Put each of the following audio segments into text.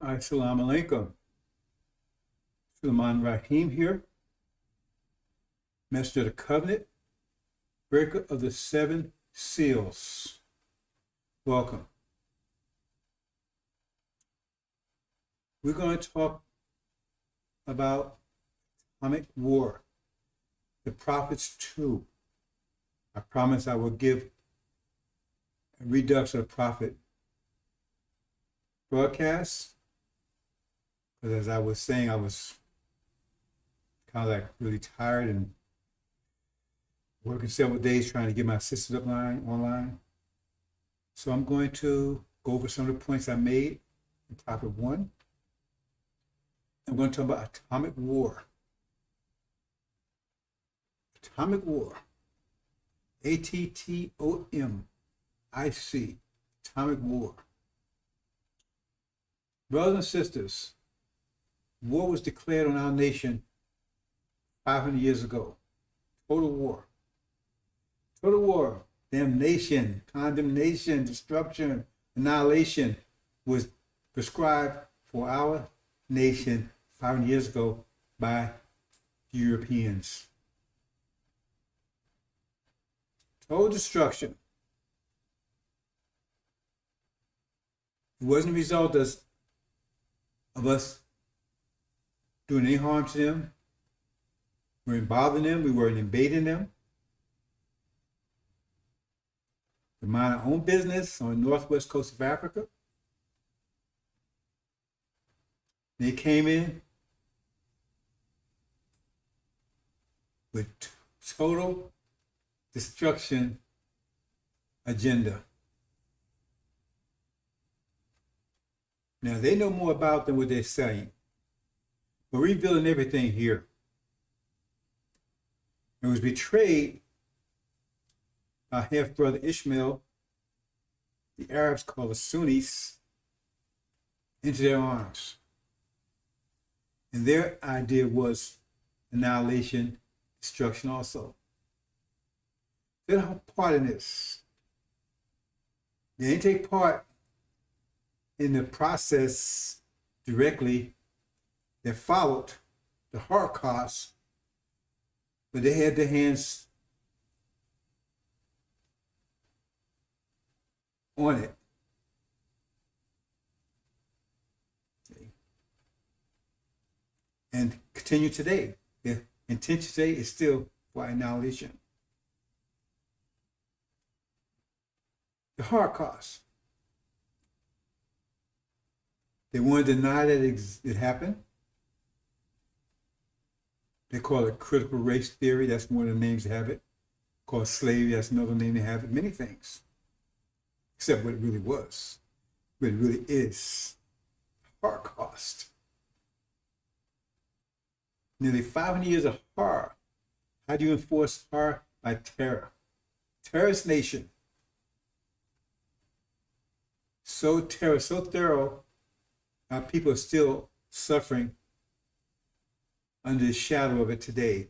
Assalamu alaikum. Sulaiman Rahim here, Master of the Covenant, Breaker of the Seven Seals. Welcome. We're going to talk about atomic war, the Prophets 2. I promise I will give a redux of the Prophet broadcast, because as I was saying, I was kind of like really tired and working several days trying to get my systems up online. So I'm going to go over some of the points I made in Prophet 1. I'm going to talk about atomic war. Atomic war. ATTOMIC. Atomic war. Brothers and sisters, war was declared on our nation 500 years ago. Total war. Total war. Damnation, condemnation, destruction, annihilation was prescribed for our nation 500 years ago by the Europeans. Total destruction. It wasn't a result of us doing any harm to them. We weren't bothering them. We weren't invading them. We mind our own business on the northwest coast of Africa. They came in with total destruction agenda. Now, they know more about than what they're saying. We're revealing everything here. It was betrayed by half-brother Ishmael, the Arabs call the Sunnis, into their arms. And their idea was annihilation, destruction also. They don't have part in this. They didn't take part in the process directly that followed the Holocaust, but they had their hands on it. And continue today. The intention today is still for annihilation. The Holocaust. They want to deny that it happened. They call it critical race theory. That's one of the names they have it. Called slavery. That's another name they have it. Many things. Except what it really was. What it really is. Holocaust. Nearly 500 years of horror. How do you enforce horror? By terror. Terrorist nation. So thorough, our people are still suffering under the shadow of it today.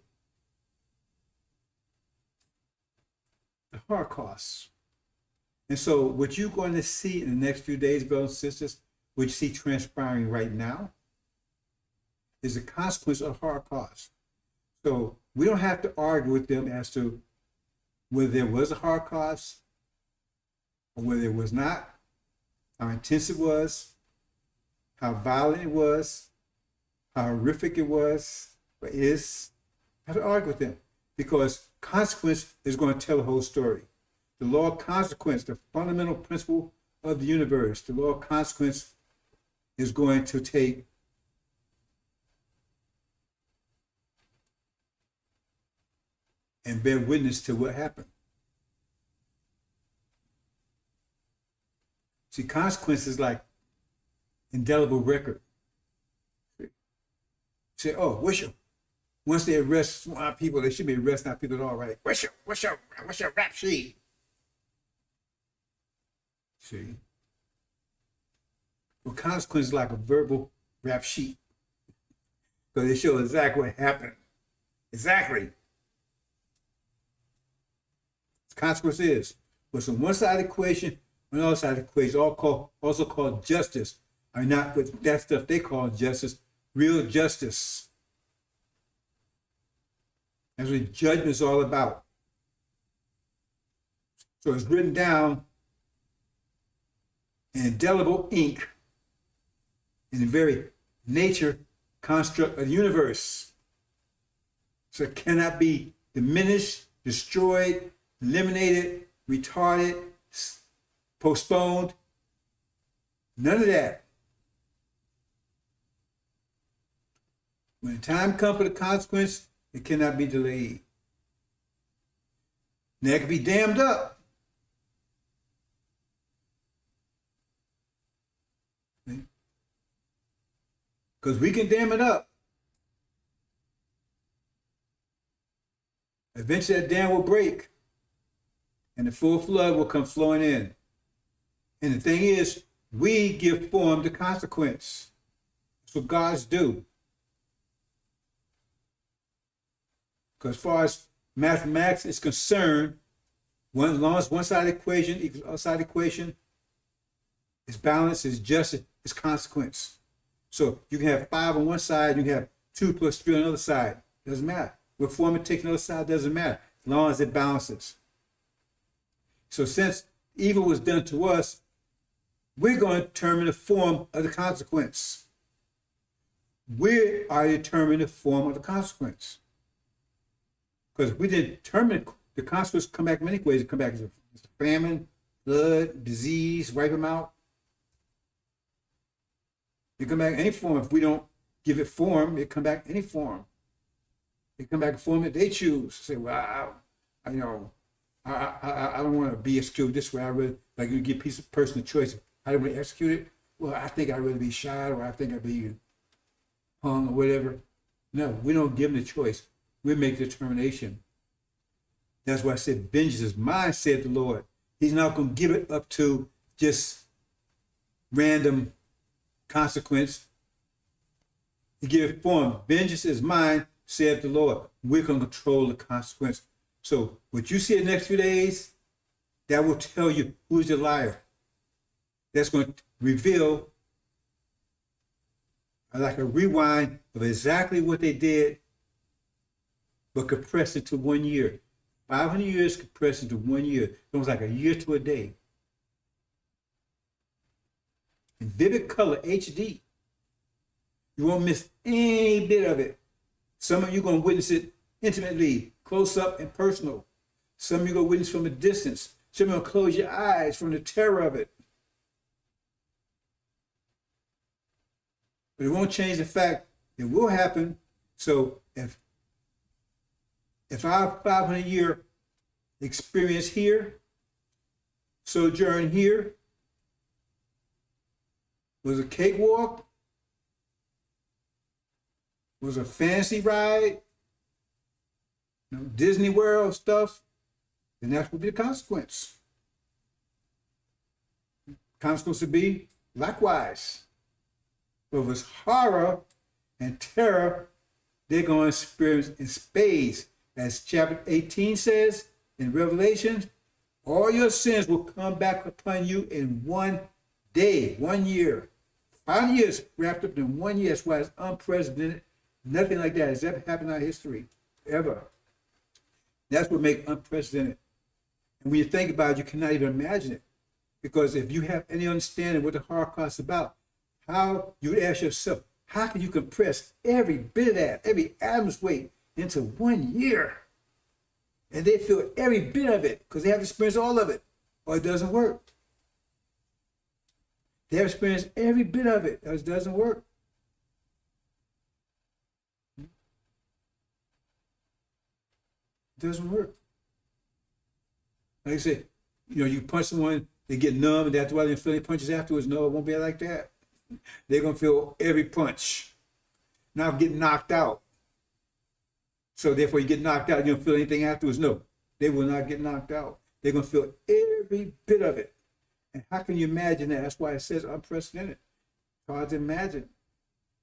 The Holocaust. And so what you're going to see in the next few days, brothers and sisters, what you see transpiring right now, is the consequence of Holocaust. So we don't have to argue with them as to whether there was a Holocaust or whether it was not, how intense it was, how violent it was, how horrific it was, or is. I have to argue with them because consequence is going to tell the whole story. The law of consequence, the fundamental principle of the universe, the law of consequence is going to take and bear witness to what happened. See, consequence is like indelible record. Say, oh, once they arrest our people, they should be arresting our people at all, right? What's your rap sheet? See? Well, consequence is like a verbal rap sheet. Because they show exactly what happened. Exactly. The consequence is what's on one side of the equation, on the other side of the equation, also called justice. are not with that stuff they call justice, real justice. That's what judgment is all about. So it's written down in indelible ink in the very nature construct of the universe. So it cannot be diminished, destroyed, eliminated, retarded, postponed. None of that. When the time comes for the consequence, it cannot be delayed. Now it can be dammed up. Because we can dam it up. Eventually that dam will break and the full flood will come flowing in. And the thing is, we give form to consequence. That's what gods do. Because as far as mathematics is concerned, as long as one side of the equation equals the other side of the equation, it's balance, it's justice, it's consequence. So you can have 5 on one side, you can have 2 plus 3 on the other side. Doesn't matter. What form it takes on the other side doesn't matter, as long as it balances. So since evil was done to us, we're going to determine the form of the consequence. We are determining the form of the consequence. Because we determine the consequence come back many ways. It come back as a famine, flood, disease, wipe them out. It come back any form. If we don't give it form, it come back any form. It come back in form that they choose. Say, well, I don't want to be executed this way. I really like you give a person a choice. I don't want to execute it. Well, I think I'd rather be shot, or I think I'd be hung, or whatever. No, we don't give them the choice. We make the determination. That's why I said, vengeance is mine, said the Lord. He's not going to give it up to just random consequence. He give it form. Vengeance is mine, said the Lord. We're going to control the consequence. So what you see in the next few days, that will tell you who's the liar. That's going to reveal like a rewind of exactly what they did, but compressed it to 1 year. 500 years compressed into 1 year. It was like a year to a day. In vivid color, HD. You won't miss any bit of it. Some of you are going to witness it intimately, close up and personal. Some of you are going to witness from a distance. Some of you are going to close your eyes from the terror of it. But it won't change the fact it will happen. So if our 500-year experience here, sojourn here, was a cakewalk, was a fancy ride, Disney World stuff, then that would be the consequence. Consequence would be likewise. But if it's horror and terror, they're going to experience in spades. As chapter 18 says in Revelation, all your sins will come back upon you in 1 day, 1 year. 5 years wrapped up in 1 year. That's why it's unprecedented. Nothing like that has ever happened in our history, ever. That's what makes unprecedented. And when you think about it, you cannot even imagine it. Because if you have any understanding what the Holocaust is about, how you would ask yourself, how can you compress every bit of that, every atom's weight into 1 year? And they feel every bit of it because they have experienced all of it, or it doesn't work. They have experienced every bit of it, or it doesn't work. It doesn't work. Like I said, you punch someone, they get numb, and that's why they feel any punches afterwards. No, it won't be like that. They're going to feel every punch. Now get knocked out. So therefore you get knocked out, you don't feel anything afterwards. No, they will not get knocked out. They're going to feel every bit of it. And how can you imagine that? That's why it says unprecedented. It's hard to imagine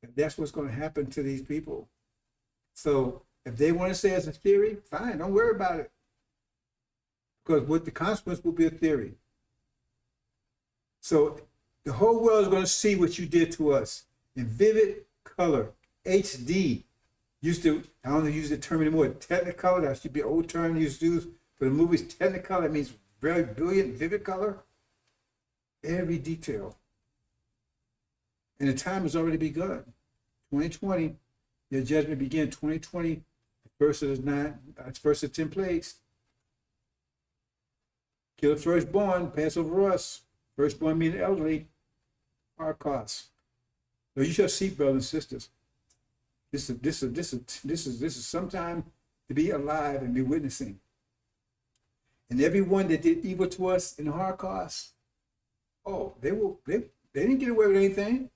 that that's what's going to happen to these people. So if they want to say it's a theory, fine, don't worry about it. Because what the consequence will be a theory. So The whole world is going to see what you did to us in vivid color, HD. I don't use the term anymore, Technicolor. That should be an old term used to use for the movies. Technicolor, that means very brilliant, vivid color. Every detail. And the time has already begun. 2020, your judgment began. 2020, first of the 10 plagues. Kill the firstborn, pass over us. Firstborn meaning elderly, Holocaust. So you shall see, brothers and sisters. This is some time to be alive and be witnessing. And everyone that did evil to us in the Holocaust, they didn't get away with anything.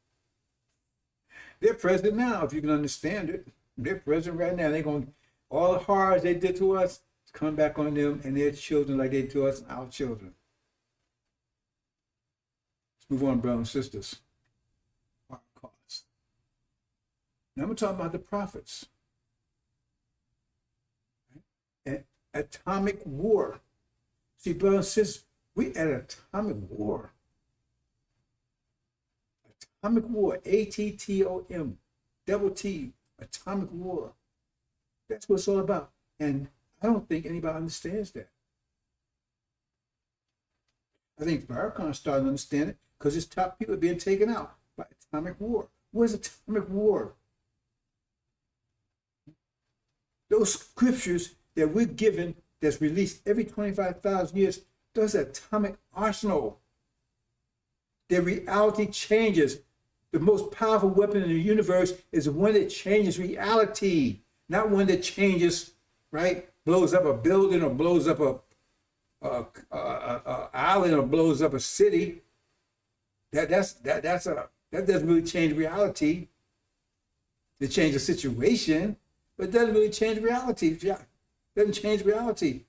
They're present now, if you can understand it. They're present right now. They're going, all the horrors they did to us, come back on them and their children like they did to us and our children. Let's move on, brothers and sisters. Holocaust. Now I'm going to talk about the prophets. And atomic war. See, brothers and sisters, we at atomic war. Atomic war, ATTOM, double T, atomic war. That's what it's all about. And I don't think anybody understands that. I think Farrakhan started to understand it because his top people are being taken out by atomic war. What is atomic war? Those scriptures that we're given that's released every 25,000 years, those atomic arsenal. Their reality changes. The most powerful weapon in the universe is the one that changes reality, not one that changes, right? Blows up a building or blows up a island or blows up a city. That doesn't really change reality. It changes the situation, but it doesn't really change reality. It doesn't change reality.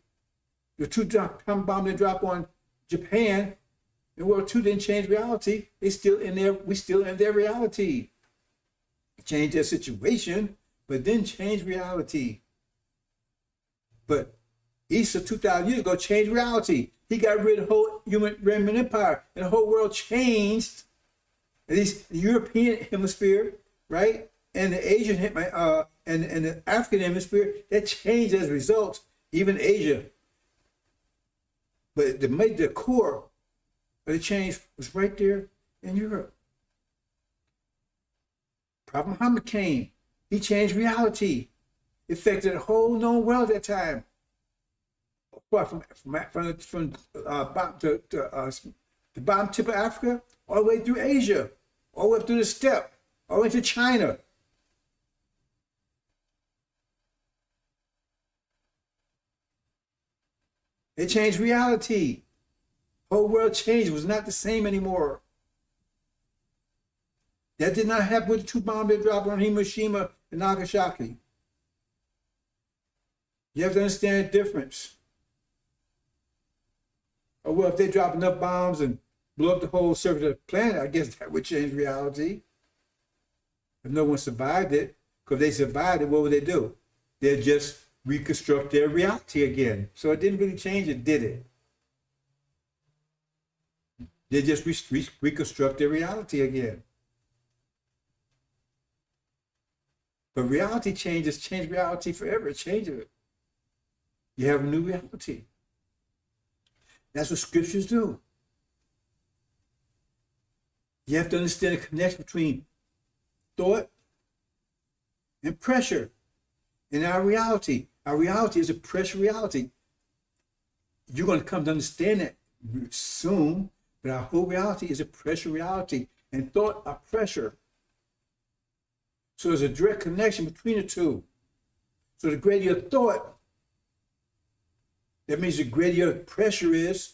The two bomb they drop on Japan in World War II didn't change reality. They still in there. We still in their reality. Change their situation, but didn't change reality. But Isa 2,000 years ago changed reality. He got rid of the whole Roman Empire, and the whole world changed. At least the European hemisphere, right, and the Asian and the African hemisphere, that changed as a result. Even Asia. But the core of the change was right there in Europe. Prophet Muhammad came. He changed reality. It affected the whole known world at that time. From the bottom tip of Africa, all the way through Asia, all the way up through the steppe, all the way to China. It changed reality. Whole world changed. It was not the same anymore. That did not happen with the two bombs that dropped on Hiroshima and Nagasaki. You have to understand the difference. Oh, well, if they drop enough bombs and blow up the whole surface of the planet, I guess that would change reality. If no one survived it, because if they survived it, what would they do? They'd just reconstruct their reality again. So it didn't really change it, did it? They just reconstruct their reality again. But reality changes, change reality forever. It changes it. You have a new reality. That's what scriptures do. You have to understand the connection between thought and pressure in our reality. Our reality is a pressure reality. You're going to come to understand that soon, but our whole reality is a pressure reality, and thought are pressure. So there's a direct connection between the two. So the greater your thought, that means the greater your pressure is,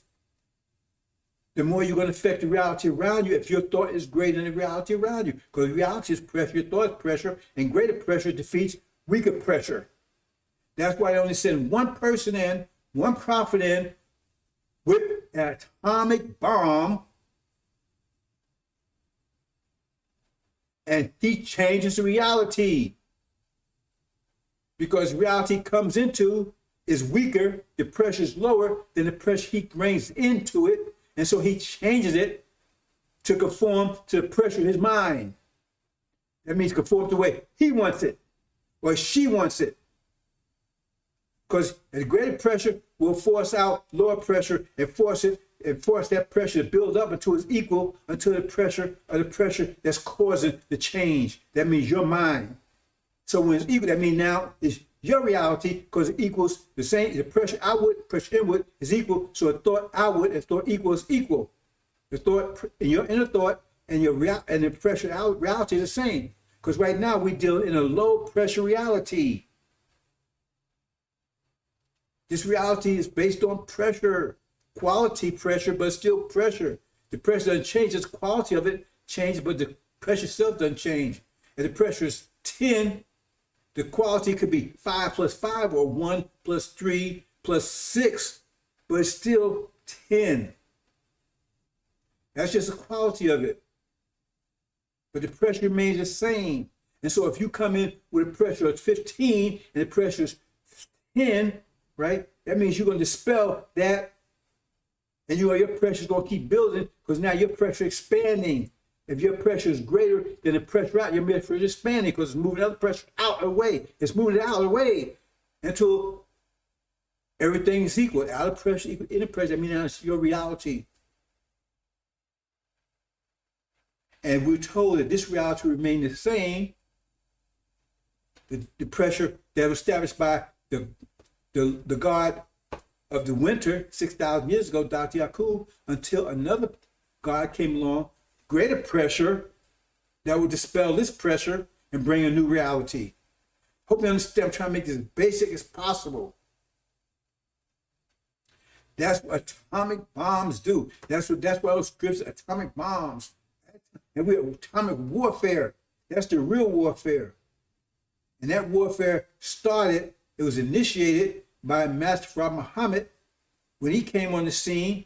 the more you're going to affect the reality around you if your thought is greater than the reality around you. Because reality is pressure, your thought is pressure, and greater pressure defeats weaker pressure. That's why they only send one person in, one prophet in, with an atomic bomb, and he changes the reality. Because reality comes into is weaker, the pressure is lower than the pressure he brings into it, and so he changes it to conform to the pressure of his mind. That means conform to the way he wants it or she wants it. Because a greater pressure will force out lower pressure and force that pressure to build up until it's equal until the pressure that's causing the change. That means your mind. So when it's equal, that means now it's your reality because it equals the same. The pressure outward, pressure inward is equal. So a thought outward and thought equal is equal. The thought in your inner thought and and the pressure out reality is the same. Because right now we deal in a low pressure reality. This reality is based on pressure, quality pressure, but still pressure. The pressure doesn't change, the quality of it changes, but the pressure itself doesn't change. And the pressure is 10, the quality could be 5 plus 5 or 1 plus 3 plus 6, but it's still 10. That's just the quality of it. But the pressure remains the same. And so if you come in with a pressure of 15 and the pressure is 10, right? That means you're going to dispel that, and your pressure is going to keep building because now your pressure is expanding. If your pressure is greater than the pressure out, your pressure is expanding because it's moving other pressure out of the way. It's moving it out of the way until everything is equal. Outer pressure equal inner pressure. I mean, that's your reality. And we're told that this reality will remain the same. The pressure that was established by the god of the winter 6,000 years ago, Dr. Yakub, until another god came along, greater pressure that would dispel this pressure and bring a new reality. Hope you understand. I'm trying to make this as basic as possible. That's what atomic bombs do. That's why those scripts are atomic bombs. And we're atomic warfare. That's the real warfare. And that warfare started, it was initiated by Master Prophet Muhammad when he came on the scene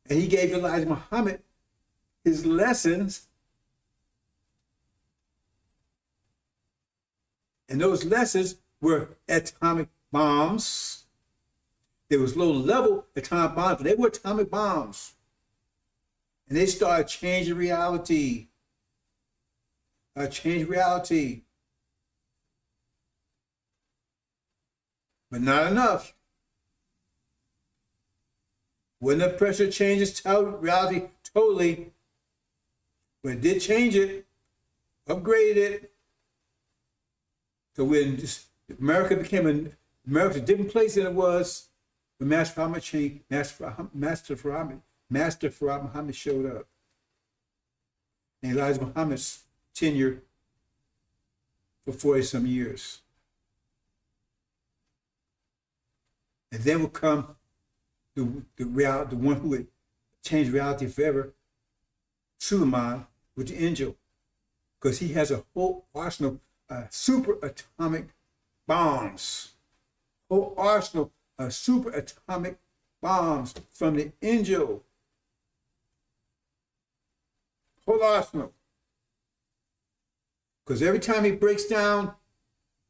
and he gave Elijah Muhammad his lessons. And those lessons were atomic bombs. There was low-level atomic bombs, but they were atomic bombs. And they started changing reality. Change reality. But not enough. When the pressure changes reality totally, but it did change it, upgraded it. So when America became America's a different place than it was when Master Muhammad changed, Master Farad Muhammad showed up. And Elijah Muhammad's tenure for 40-some years. And then will come the one who would change reality forever, Suleiman, with the angel, because he has a whole arsenal of super atomic bombs. Whole arsenal of super atomic bombs from the angel. Whole arsenal. Because every time he breaks down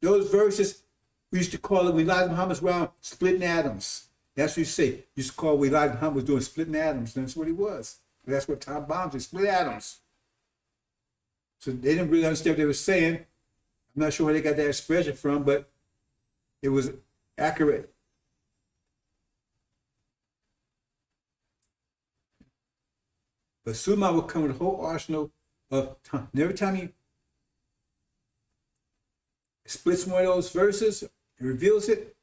those verses, we used to call it, when Elijah Muhammad was around, splitting atoms. That's what you say. You used to call what Elijah Muhammad was doing, splitting atoms. That's what he was. That's what atomic bombs is, split atoms. So they didn't really understand what they were saying. I'm not sure where they got that expression from, but it was accurate. But Suleiman would come with a whole arsenal of time. And every time he splits one of those verses and reveals it,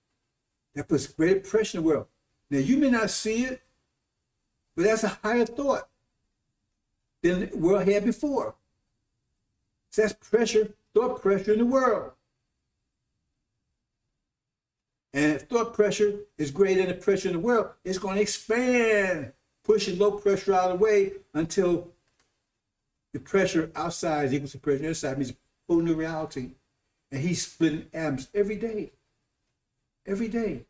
that puts greater pressure in the world. Now, you may not see it, but that's a higher thought than the world had before. So that's pressure, thought pressure in the world. And if thought pressure is greater than the pressure in the world, it's going to expand, pushing low pressure out of the way until the pressure outside is equal to pressure inside, means a whole new reality. And he's splitting atoms every day. Every day.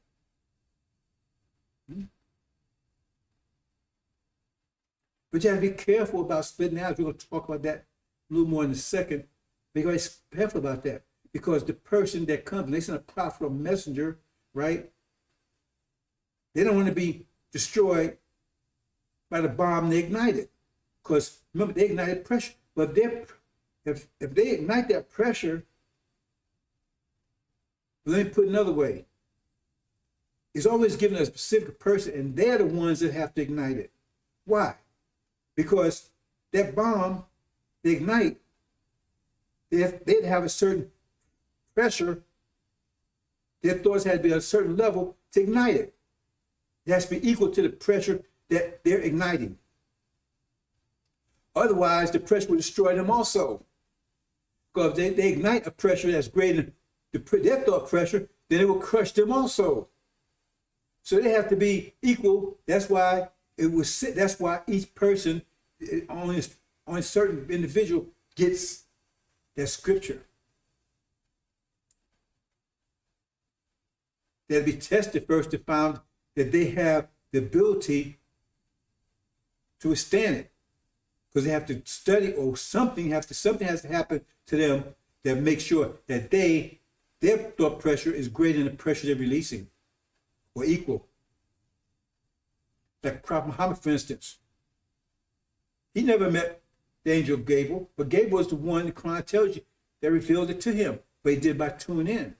But you have to be careful about splitting atoms. We're going to talk about that a little more in a second. Be very careful about that. Because the person that comes, and they send a prophet or a messenger, right? They don't want to be destroyed by the bomb they ignited. because remember, they ignited pressure. But if they ignite that pressure, let me put it another way. It's always given a specific person, and they're the ones that have to ignite it. Why? Because that bomb, they ignite, they'd have a certain pressure. Their thoughts had to be at a certain level to ignite it. It has to be equal to the pressure that they're igniting. Otherwise, the pressure will destroy them also. Because if they ignite a pressure that's greater than their thought pressure, then it will crush them also. So they have to be equal. That's why that's why each person, only a certain individual gets that scripture. They'll be tested first to find that they have the ability to withstand it. Because they have to study, or something has to happen to them that makes sure that their thought pressure is greater than the pressure they're releasing, or equal. Like Prophet Muhammad, for instance. He never met the angel Gabriel, but Gabriel was the one, the Quran tells you, that revealed it to him. But he did by tuning in.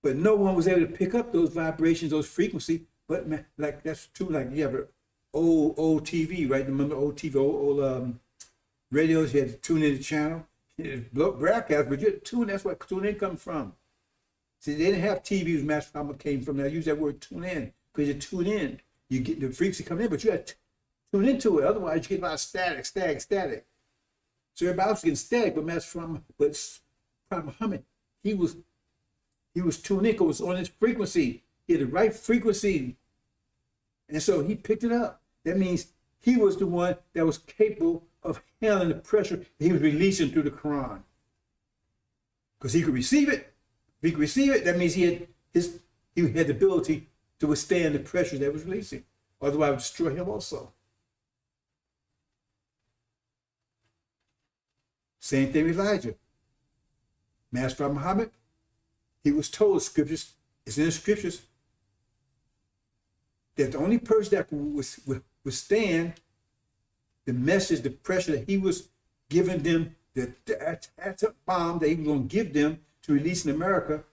But no one was able to pick up those vibrations, those frequencies. But man, like that's true. Like you have an old TV, right? Remember old TV, old radios? You had to tune in the channel, broadcast, but you had to tune. That's where tune in comes from. See, they didn't have TVs. Master Muhammad came from. I use that word tune in because you tune in, you get the frequency coming in, but you had to tune into it. Otherwise, you get a lot of static. So everybody else was getting static, but Prophet Muhammad, he was tuned in because it was on his frequency. He had the right frequency. And so he picked it up. That means he was the one that was capable of handling the pressure that he was releasing through the Quran. Because he could receive it. If he could receive it, that means he had the ability to withstand the pressure that was releasing. Otherwise, it would destroy him also. Same thing with Elijah. Master Muhammad, he was told scriptures, it's in the scriptures, that the only person that could withstand the message, the pressure that he was giving them, the atomic bomb that he was going to give them to release in America,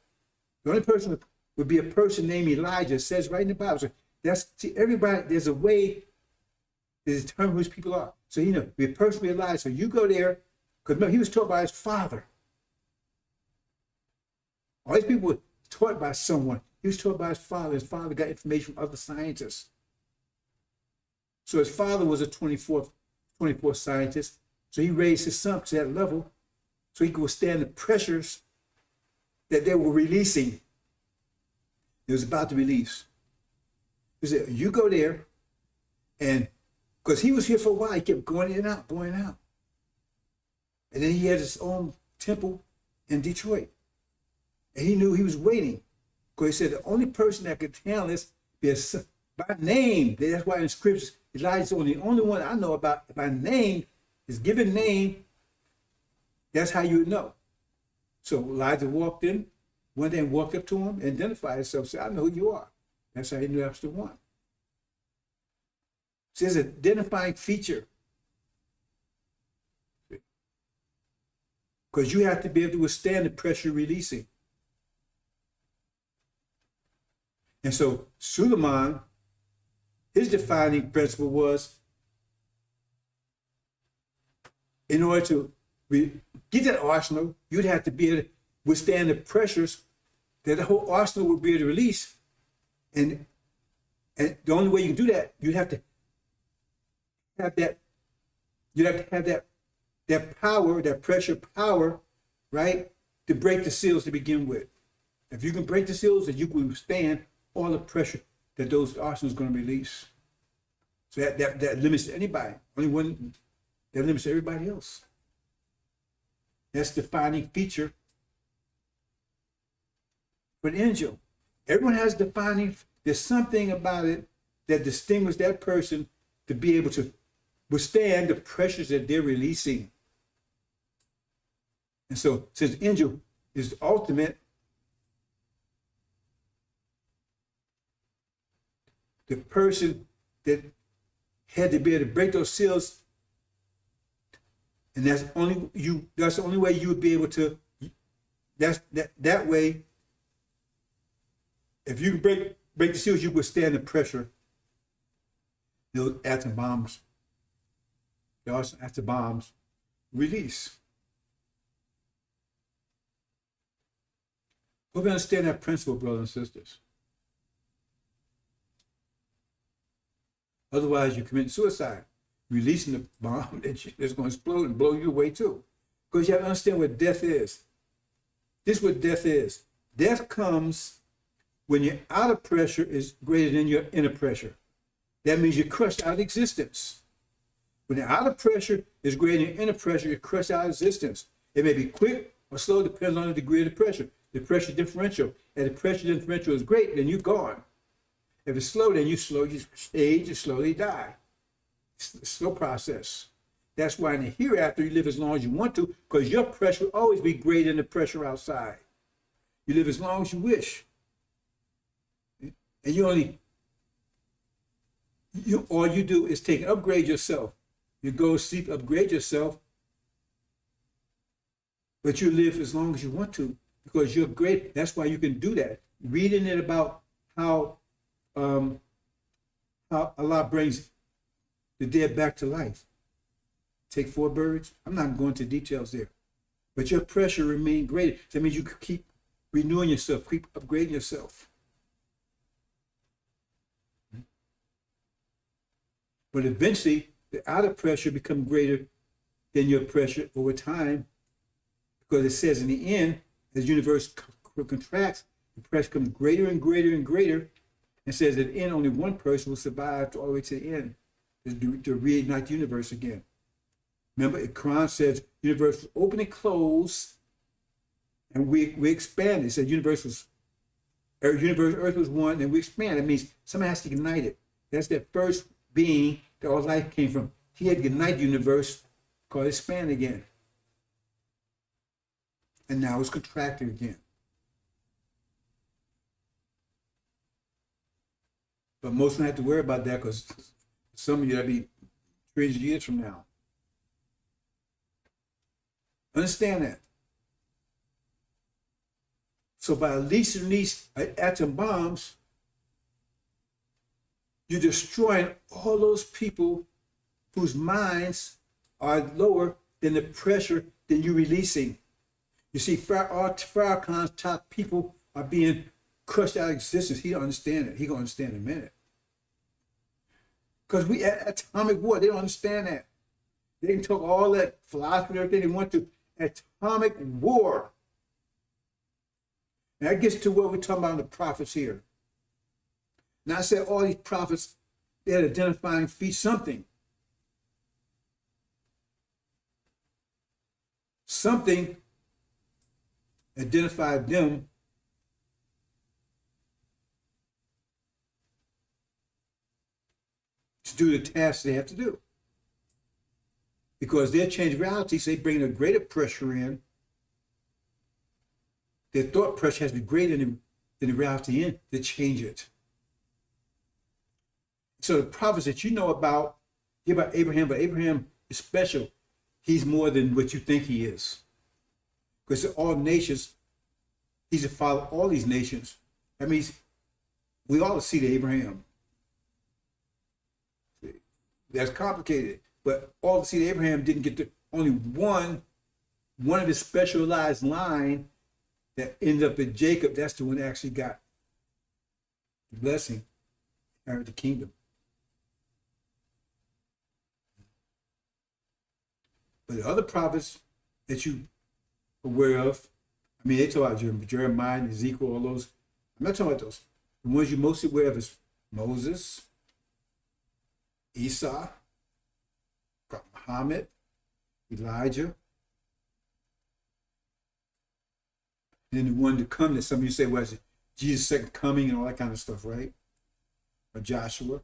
the only person would be a person named Elijah. It says right in the Bible. So everybody, there's a way to determine whose people are. So, be a person with Elijah. So you go there, because remember, he was taught by his father. All these people were taught by someone. He was taught by his father. His father got information from other scientists. So his father was a 24th scientist. So he raised his son to that level so he could withstand the pressures that they were releasing. It was about to release. He said, you go there, and because he was here for a while, he kept going in and out. And then he had his own temple in Detroit. And he knew he was waiting. Because he said the only person that could handle this is by name. That's why in scriptures, Elijah's only one I know about by name, his given name. That's how you would know. So Elijah walked in one day and walked up to him and identified himself. Said, I know who you are. That's how he knew that was the one. So there's an identifying feature. Because you have to be able to withstand the pressure releasing. And so Suleiman, his defining principle was, in order to get that arsenal, you'd have to be able to withstand the pressures that the whole arsenal would be able to release. And the only way you can do that, you'd have to have that power, that pressure power, right, to break the seals to begin with. If you can break the seals, then you can withstand all the pressure that those arsenals are going to release. So that limits anybody. Only one that limits everybody else. That's the defining feature for an angel. Everyone has defining. There's something about it that distinguishes that person to be able to withstand the pressures that they're releasing. And so, since the angel is the ultimate, the person that had to be able to break those seals, and that's the only way you would be able to. That way, if you can break the seals, you withstand the pressure. Those atom bombs, release. Hope you understand that principle, brothers and sisters. Otherwise, you commit suicide, releasing the bomb that's going to explode and blow you away too. Because you have to understand what death is. This is what death is. Death comes when your outer pressure is greater than your inner pressure. That means you're crushed out of existence. When the outer pressure is greater than your inner pressure, you're crushed out of existence. It may be quick or slow, depends on the degree of the pressure. The pressure differential. If the pressure differential is great, then you're gone. If it's slow, then you age and slowly die. It's a slow process. That's why in the hereafter, you live as long as you want to, because your pressure will always be greater than the pressure outside. You live as long as you wish. And all you do is take and upgrade yourself. You go sleep, upgrade yourself, but you live as long as you want to, because you're great. That's why you can do that. Reading it about how Allah brings the dead back to life. Take 4 birds. I'm not going into details there, but your pressure remains greater. So that means you keep renewing yourself, keep upgrading yourself. But eventually, the outer pressure becomes greater than your pressure over time, because it says in the end, as the universe contracts, the pressure becomes greater and greater and greater, and says at the end, only one person will survive all the way to the end, to reignite the universe again. Remember, the Quran says universe will open and close, and we expand. It said Earth was one, and we expand. That means somebody has to ignite it. That's that first being that all life came from. He had to ignite the universe, called it expand again. And now it's contracting again. But most don't have to worry about that, because some of you, that'll be trillions of years from now. Understand that. So by releasing these atom bombs, you're destroying all those people whose minds are lower than the pressure than you're releasing. You see, Farrakhan's top people are being crushed out of existence. He don't understand it. He gonna understand in a minute. Because we at atomic war, they don't understand that. They can talk all that philosophy and everything they want to. Atomic war. And that gets to what we're talking about in the prophets here. Now I said all these prophets, they had identifying feet, something. Something identified them to do the tasks they have to do. Because their changed realities, they bring a greater pressure in. Their thought pressure has to be greater than the reality in to change it. So the prophets that you know about, hear about Abraham, but Abraham is special. He's more than what you think he is. Because all nations, he's the father of all these nations. That means we all see the Abraham. That's complicated. But all the seed of Abraham didn't get to only one of his specialized line that ended up in Jacob. That's the one that actually got the blessing, inherit the kingdom. But the other prophets that you are aware of, I mean, they talk about Jeremiah, Ezekiel, all those. I'm not talking about those. The ones you're mostly aware of is Moses, Esau, Muhammad, Elijah. And then the one to come that some of you say was Jesus' second coming and all that kind of stuff, right? Or Joshua.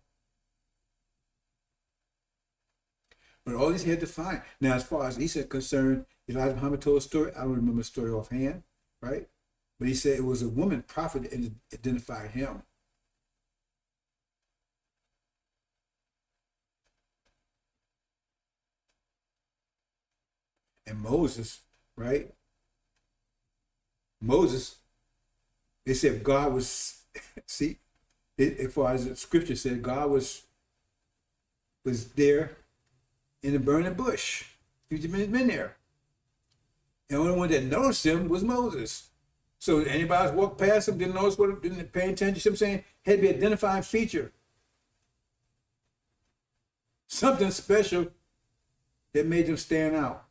But all these had to find. Now, as far as Esau concerned, Elijah Muhammad told a story. I don't remember the story offhand, right? But he said it was a woman prophet that identified him. And Moses, right? Moses, they said God was, see, as far as the scripture said, God was there in the burning bush. He's been there. And the only one that noticed him was Moses. So anybody who walked past him, didn't notice what, didn't pay attention. You see what I'm saying? Had to be an identifying feature. Something special that made them stand out.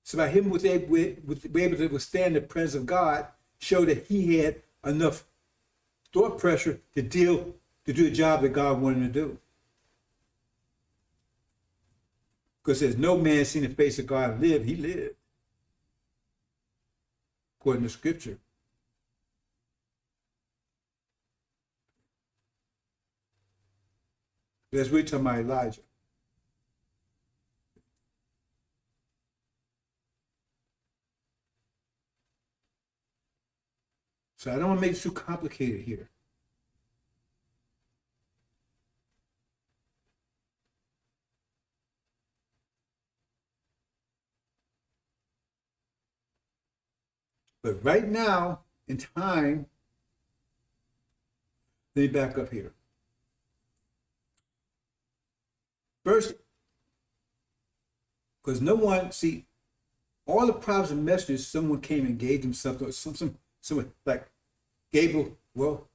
So by him was able to withstand the presence of God, showed that he had enough thought pressure to do the job that God wanted him to do. Because there's no man seen the face of God live, he lived. According to scripture. That's we're talking about Elijah. So I don't want to make it too complicated here. But right now, in time, let me back up here. First, because no one, see, all the prophets and messengers, someone came and gave them something, someone like Gabriel, well,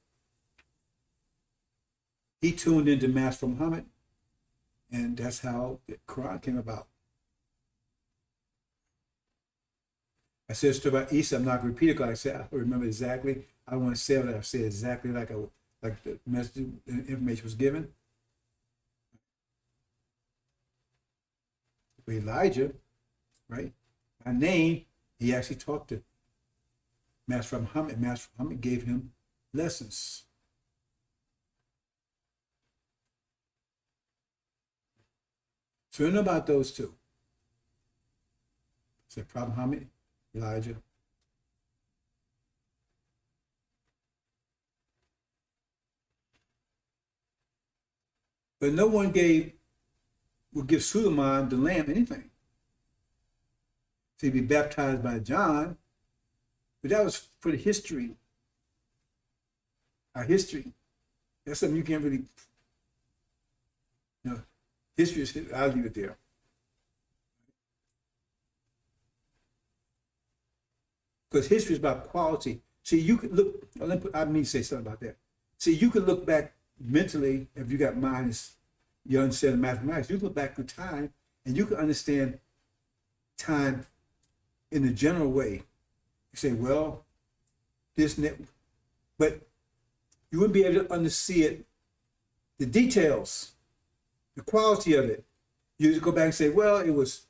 he tuned into Master Muhammad, and that's how the Quran came about. I said a story about Isa. I'm not going to repeat it because I said I remember exactly. I don't want to say it. I said exactly like the message, the information was given. But Elijah, right? By name, he actually talked to Master Muhammad. Master Muhammad gave him lessons. So we know about those two. So Prophet Muhammad, Elijah. But no one would give Suleiman the lamb anything. So he'd be baptized by John, but that was for the history. Our history. That's something you can't really, history is, I'll leave it there. Because history is about quality. See, you could look, I mean to say something about that. See, you could look back mentally, if you got minus, you understand mathematics, you look back through time and you can understand time in a general way. You say, well, this, but you wouldn't be able to undersee it, the details, the quality of it. You just go back and say, well, it was,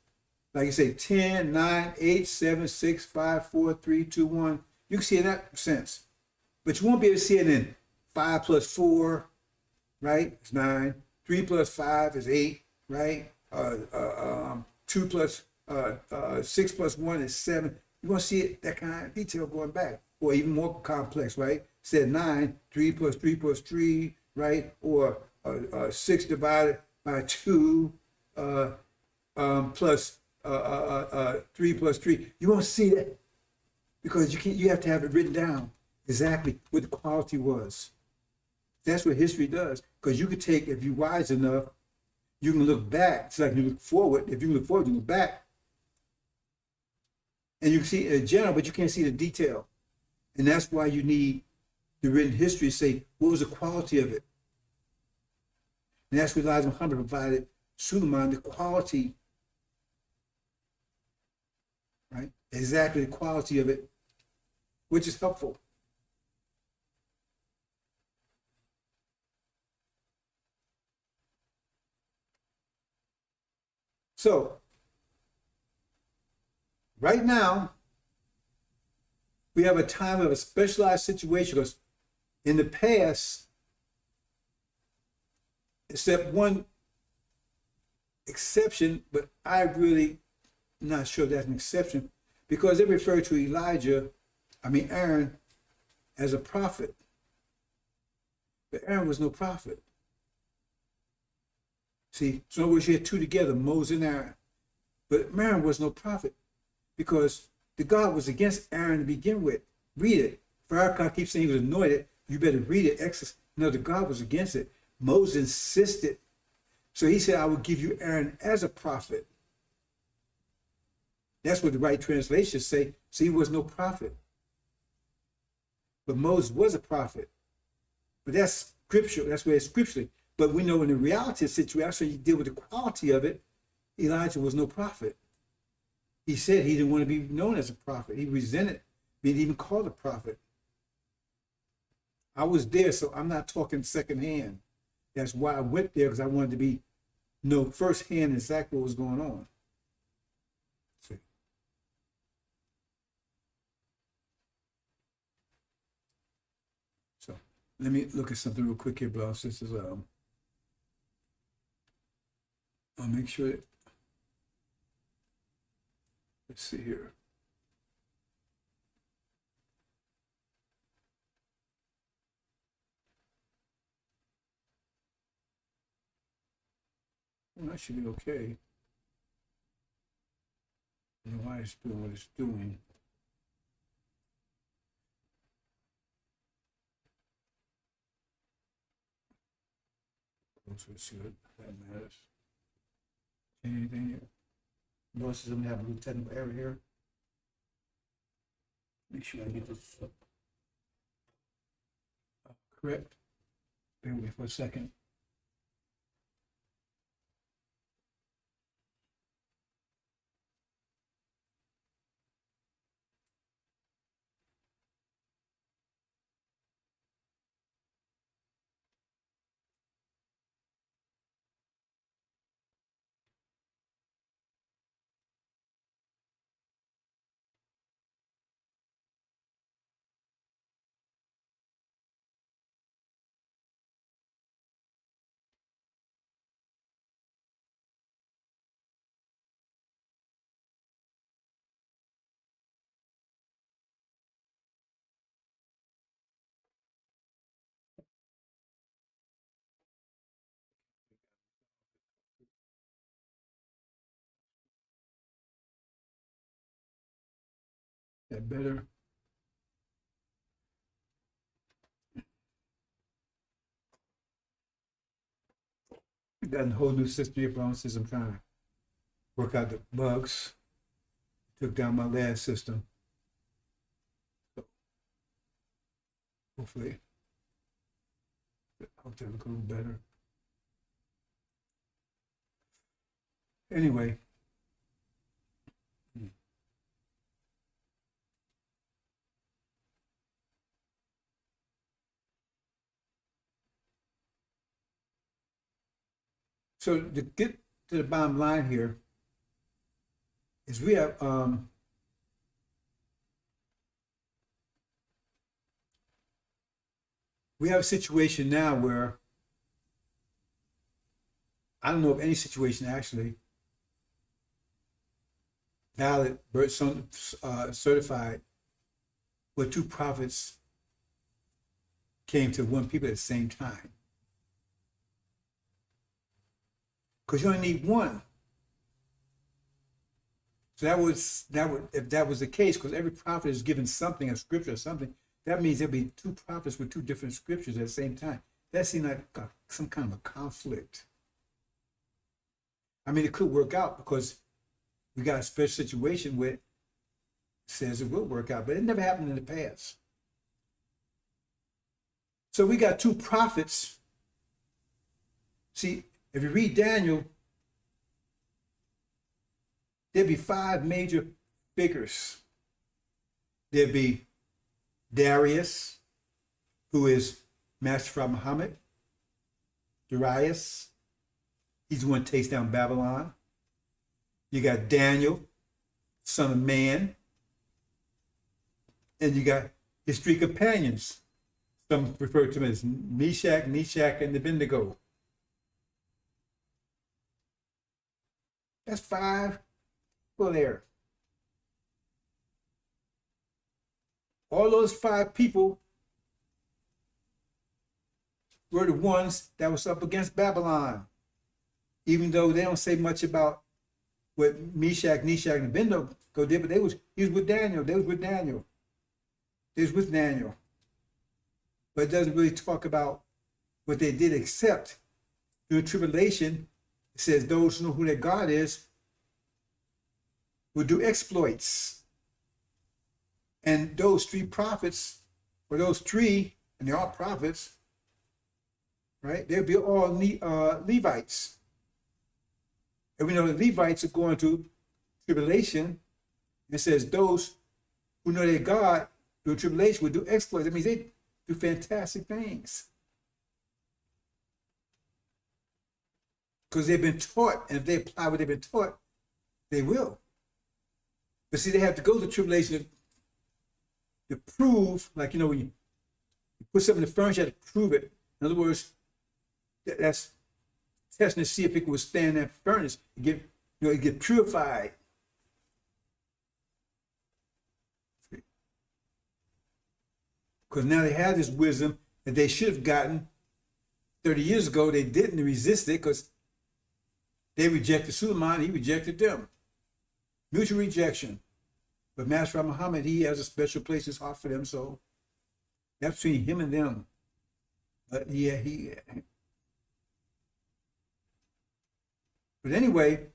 like you say, 10, 9, 8, 7, 6, 5, 4, 3, 2, 1. You can see it in that sense. But you won't be able to see it in 5 plus 4, right? It's 9. 3 plus 5 is 8, right? 2 plus 6 plus 1 is 7. You want to see it, that kind of detail going back, or even more complex, right? Said 9, 3 plus 3, right? Or 6 divided by 2 plus 3 plus 3. You want to see that because you have to have it written down exactly what the quality was. That's what history does. Because you could take, if you're wise enough, you can look back. It's like you look forward. If you look forward, you look back. And you can see it in general, but you can't see the detail. And that's why you need the written history to say, what was the quality of it? And that's what Elijah Muhammad provided Suleiman, the quality, right? Exactly the quality of it, which is helpful. So, right now, we have a time of a specialized situation because in the past, except one exception, but I really not sure that's an exception because they refer to Aaron, as a prophet. But Aaron was no prophet. See, so in other words, you had two together, Moses and Aaron. But Aaron was no prophet because the God was against Aaron to begin with. Read it. Farrakhan keeps saying he was anointed. You better read it. Exodus. No, the God was against it. Moses insisted. So he said, I will give you Aaron as a prophet. That's what the right translations say. So he was no prophet. But Moses was a prophet. But that's scripture. That's where it's scripturally. But we know in the reality of the situation, you deal with the quality of it, Elijah was no prophet. He said he didn't want to be known as a prophet. He resented being even called a prophet. I was there, so I'm not talking secondhand. That's why I went there, because I wanted to know firsthand exactly what was going on. See. So let me look at something real quick here, brothers and sisters. I'll make sure that, let's see here. Well, that should be okay. I don't know why it's doing what it's doing. So let's see what that matters. Anything here? Notice I'm gonna have a little technical error here. Make sure I get this correct. Bear with me for a second. That better? We got a whole new system here, bro. Since I'm trying to work out the bugs. Took down my last system. So hopefully, I'll take a little better. Anyway. So to get to the bottom line here is we have a situation now where I don't know of any situation actually valid, certified, where two prophets came to one people at the same time. Because you only need one. So if that was the case, because every prophet is given something, a scripture or something, that means there'll be two prophets with two different scriptures at the same time. That seems like some kind of a conflict. I mean, it could work out because we got a special situation where it says it will work out, but it never happened in the past. So we got two prophets. See, if you read Daniel, there'd be 5 major figures. There'd be Darius, who is Master from Muhammad. Darius, he's the one who takes down Babylon. You got Daniel, son of man. And you got his 3 companions. Some refer to him as Meshach, and Abednego. That's 5 people there. All those 5 people were the ones that was up against Babylon. Even though they don't say much about what Meshach, Meshach, and Abednego did, but he was with Daniel. They was with Daniel. They was with Daniel. But it doesn't really talk about what they did, except during tribulation, it says those who know who their God is will do exploits. And those three prophets, or those three, and they're all prophets, right? They'll be all Levites. And we know the Levites are going through tribulation. It says those who know their God through tribulation will do exploits. That means they do fantastic things. Because they've been taught, and if they apply what they've been taught, they will. But see, they have to go through tribulation to prove, like, when you put something in the furnace, you have to prove it. In other words, that's testing to see if it can withstand that furnace. It get purified. Because now they have this wisdom that they should have gotten 30 years ago. They didn't resist it because they rejected Suleiman, he rejected them. Mutual rejection. But Master Muhammad, he has a special place in his heart for them, so that's between him and them. But yeah, but anyway,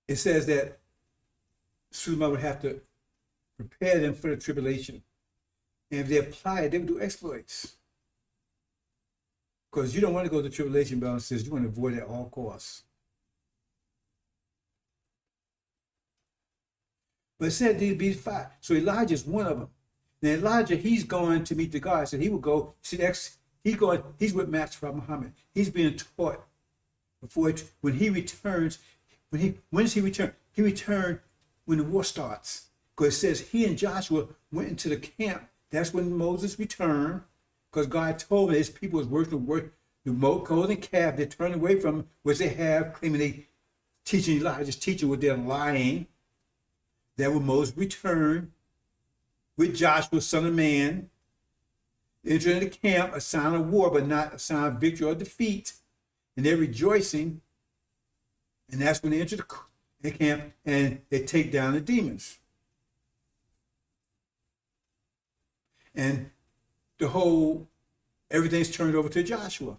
it says that Suleiman would have to prepare them for the tribulation. And if they apply it, they would do exploits. Because you don't want to go to tribulation, brothers and sisters. You want to avoid it at all costs. But it said they'd be five. So Elijah's one of them. Now Elijah, he's going to meet the God. So he would go. See, he's with Master Muhammad. He's being taught before when he returns. When does he return? He returned when the war starts. Because it says he and Joshua went into the camp. That's when Moses returned. Because God told him his people was working the golden calf. They turned away from which they have, claiming they teaching Elijah's teacher with their lying. That when Moses returned with Joshua, son of man, entering the camp, a sign of war, but not a sign of victory or defeat. And they're rejoicing. And that's when they enter the camp and they take down the demons. And everything's turned over to Joshua.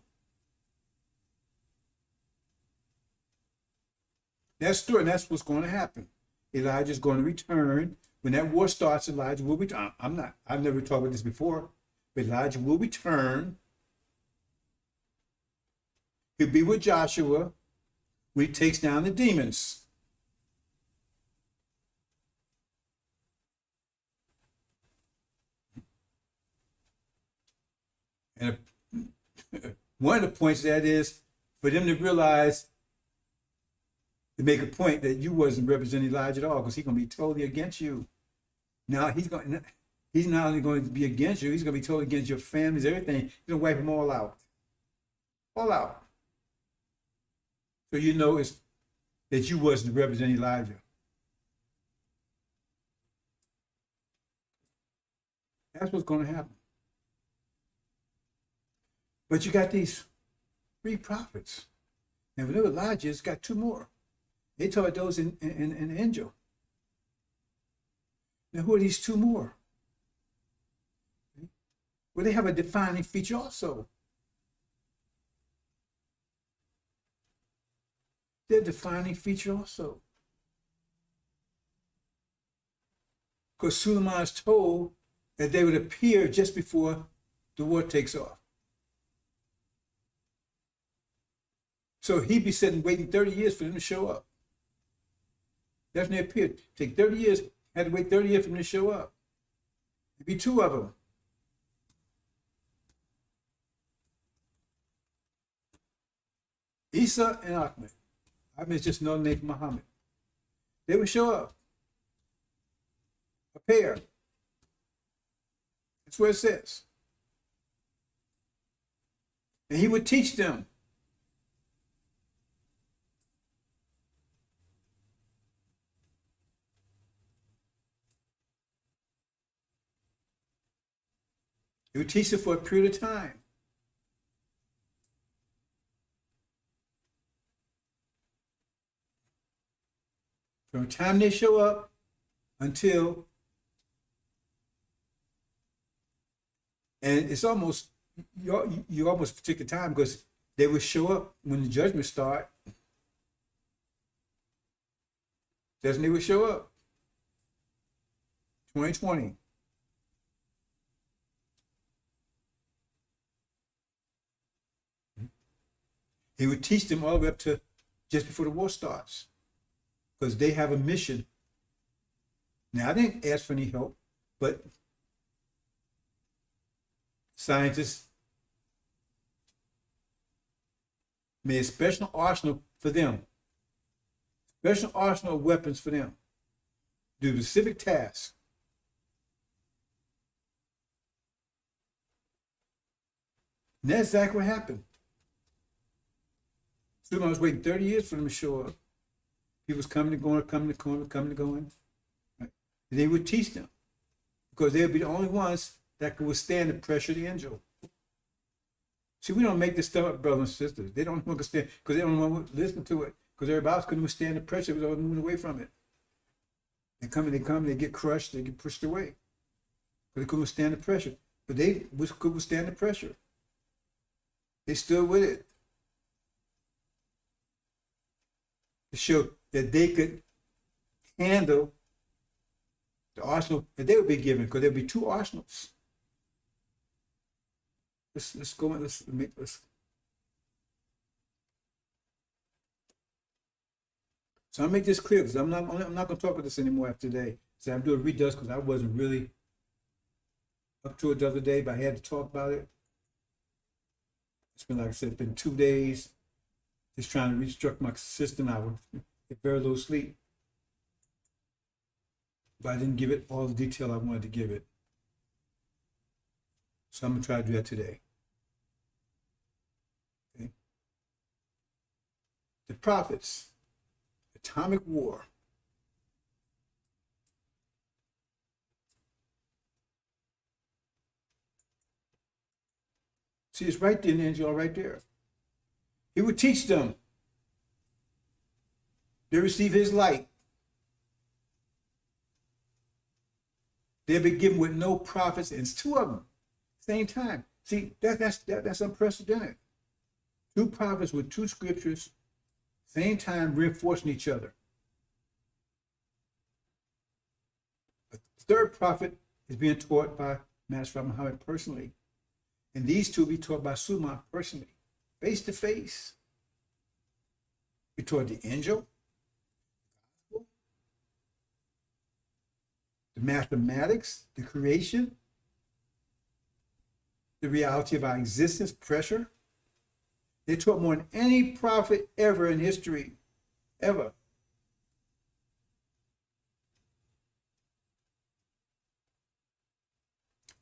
That's story, and that's what's going to happen. Elijah's going to return. When that war starts, Elijah will return. I've never talked about this before, but Elijah will return. He'll be with Joshua when he takes down the demons. And one of the points of that is for them to realize, to make a point that you wasn't representing Elijah at all, because he's going to be totally against you. Now he's not only going to be against you, he's going to be totally against your families, everything. He's going to wipe them all out. All out. So you know that you wasn't representing Elijah. That's what's going to happen. But you got these three prophets. And we know Elijah's got two more. They taught those in angel. Now, who are these two more? Well, they have a defining feature also. They're a defining feature also. Because Suleiman is told that they would appear just before the war takes off. So he'd be sitting waiting 30 years for them to show up. That's when they appeared. Take 30 years, had to wait 30 years for them to show up. There'd be two of them. Isa and Ahmed. Ahmed is just another name for Muhammad. They would show up. A pair. That's what it says. And he would teach them. He would teach them for a period of time. From the time they show up until, and it's almost, you almost particular time because they will show up when the judgment start. Doesn't they will show up? 2020. He would teach them all the way up to just before the war starts, because they have a mission. Now, I didn't ask for any help, but scientists made a special arsenal for them, special arsenal of weapons for them, do specific tasks. And that's exactly what happened. So I was waiting 30 years for them to show up. People was coming and going, coming and going, coming and going. Right? And they would teach them, because they would be the only ones that could withstand the pressure of the angel. See, we don't make this stuff up, brothers and sisters. They don't understand, because they don't want to listen to it, because everybody else couldn't withstand the pressure. It was always moving away from it. They come, they get crushed, they get pushed away, because they couldn't withstand the pressure. But they could withstand the pressure. They stood with it to show that they could handle the arsenal that they would be given, because there would be two arsenals. Let's go and let's make this. So I'll make this clear, because I'm not going to talk about this anymore after today. So I'm doing redux because I wasn't really up to it the other day, but I had to talk about it. It's been, like I said, it's been 2 days just trying to restructure my system. I would get very little sleep, but I didn't give it all the detail I wanted to give it. So I'm going to try to do that today. Okay. The prophets, atomic war. See, it's right there in the angel, right there. He would teach them. They receive his light. They'll be given with no prophets, and it's two of them, same time. See, that's unprecedented. Two prophets with two scriptures, same time, reinforcing each other. The third prophet is being taught by Master Muhammad personally. And these two will be taught by Suleiman personally, face to face. We taught the angel, the mathematics, the creation, the reality of our existence, pressure. They taught more than any prophet ever in history, ever.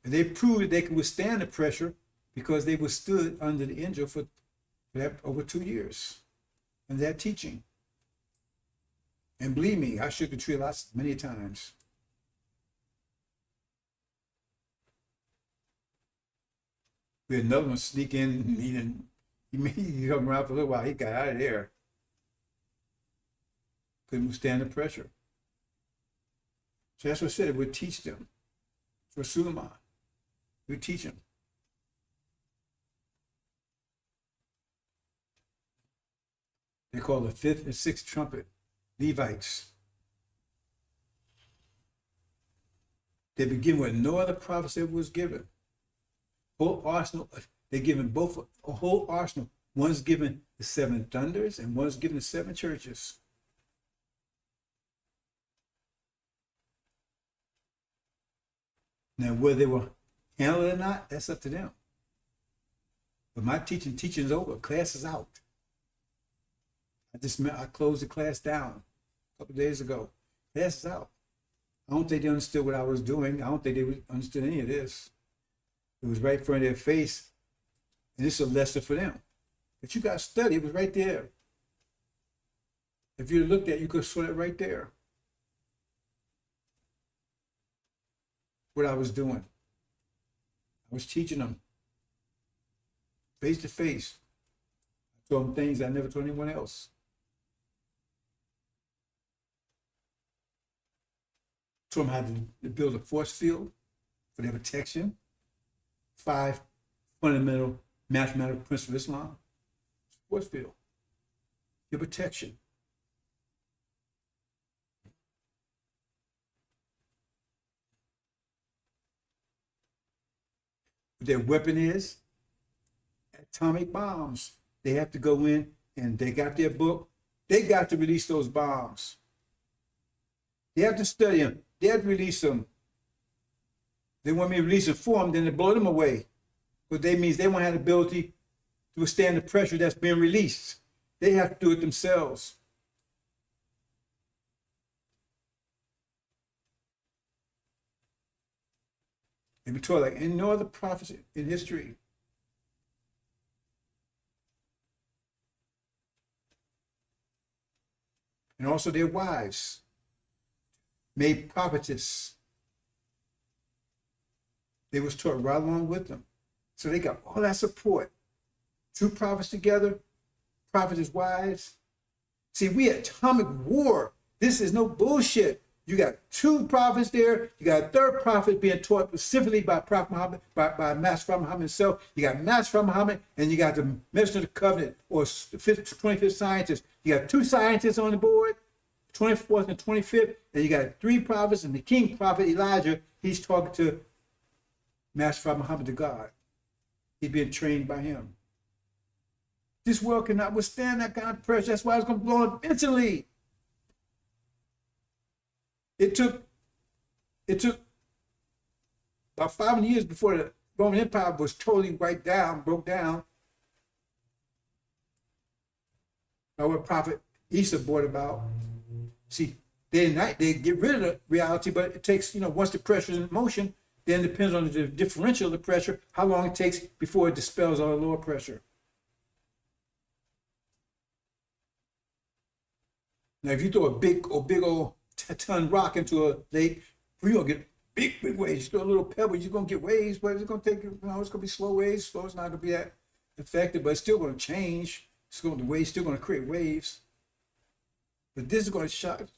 And they proved that they could withstand the pressure because they withstood under the angel for that over 2 years and that teaching. And believe me, I shook the tree many times. We had another one sneak in, he hung around for a little while, he got out of there. Couldn't withstand the pressure. So that's what I said, it would teach them. For Suleiman, we teach them. They call the fifth and sixth trumpet Levites. They begin with no other prophecy ever was given. Whole arsenal, they're given both a whole arsenal. One's given the seven thunders and one's given the seven churches. Now, whether they will handle it or not, that's up to them. But my teaching's over. Class is out. I closed the class down a couple of days ago. Class is out. I don't think they understood what I was doing. I don't think they understood any of this. It was right in front of their face, and this is a lesson for them. But you got to study. It was right there. If you looked at it, you could have saw it right there. What I was doing. I was teaching them face to face. I told them things I never told anyone else. Taught them how to build a force field for their protection. 5 fundamental mathematical principles of Islam. Force field. Your protection. What their weapon is atomic bombs. They have to go in and they got their book. They got to release those bombs. They have to study them. They have to release them. They want me to release them for them, then they blow them away. But that means they won't have the ability to withstand the pressure that's being released. They have to do it themselves. They've been taught like any no other prophets in history. And also their wives made prophetess. They was taught right along with them. So they got all that support. 2 prophets together, prophetess wives. See, we atomic war. This is no bullshit. You got 2 prophets there. You got a 3rd prophet being taught specifically by Prophet Muhammad, by Master Prophet Muhammad himself. You got Master Prophet Muhammad, and you got the Messenger of the Covenant, or 25th scientist. You got 2 scientists on the board, 24th and 25th, and you got 3 prophets, and the king prophet Elijah, he's talking to Master Prophet Muhammad, the God. He's being trained by him. This world cannot withstand that kind of pressure. That's why it's going to blow up instantly. It took about 500 years before the Roman Empire was totally broke down, by what Prophet Isa brought about. See, they get rid of the reality, but it takes, once the pressure is in motion, then it depends on the differential of the pressure, how long it takes before it dispels all the lower pressure. Now, if you throw a big old ton rock into a lake, you're gonna get big waves. You throw a little pebble, you're gonna get waves, but it's gonna take, it's gonna be slow waves. Slow, it's not gonna be that effective, but it's still gonna change. The waves still gonna create waves. But this is gonna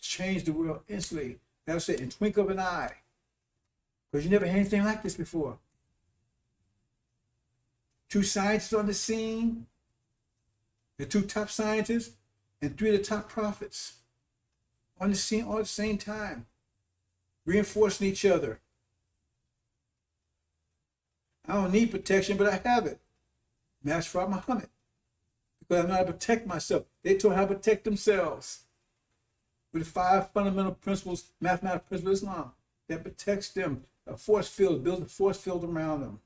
change the world instantly. That's it, in twinkle of an eye. Because you never had anything like this before. 2 scientists on the scene, the 2 top scientists, and 3 of the top prophets on the scene all at the same time, reinforcing each other. I don't need protection, but I have it. Master Prophet Muhammad. Because I know how to protect myself. They taught how to protect themselves. With the 5 fundamental principles, mathematical principles of Islam, that protects them. A force field, build a force field around them.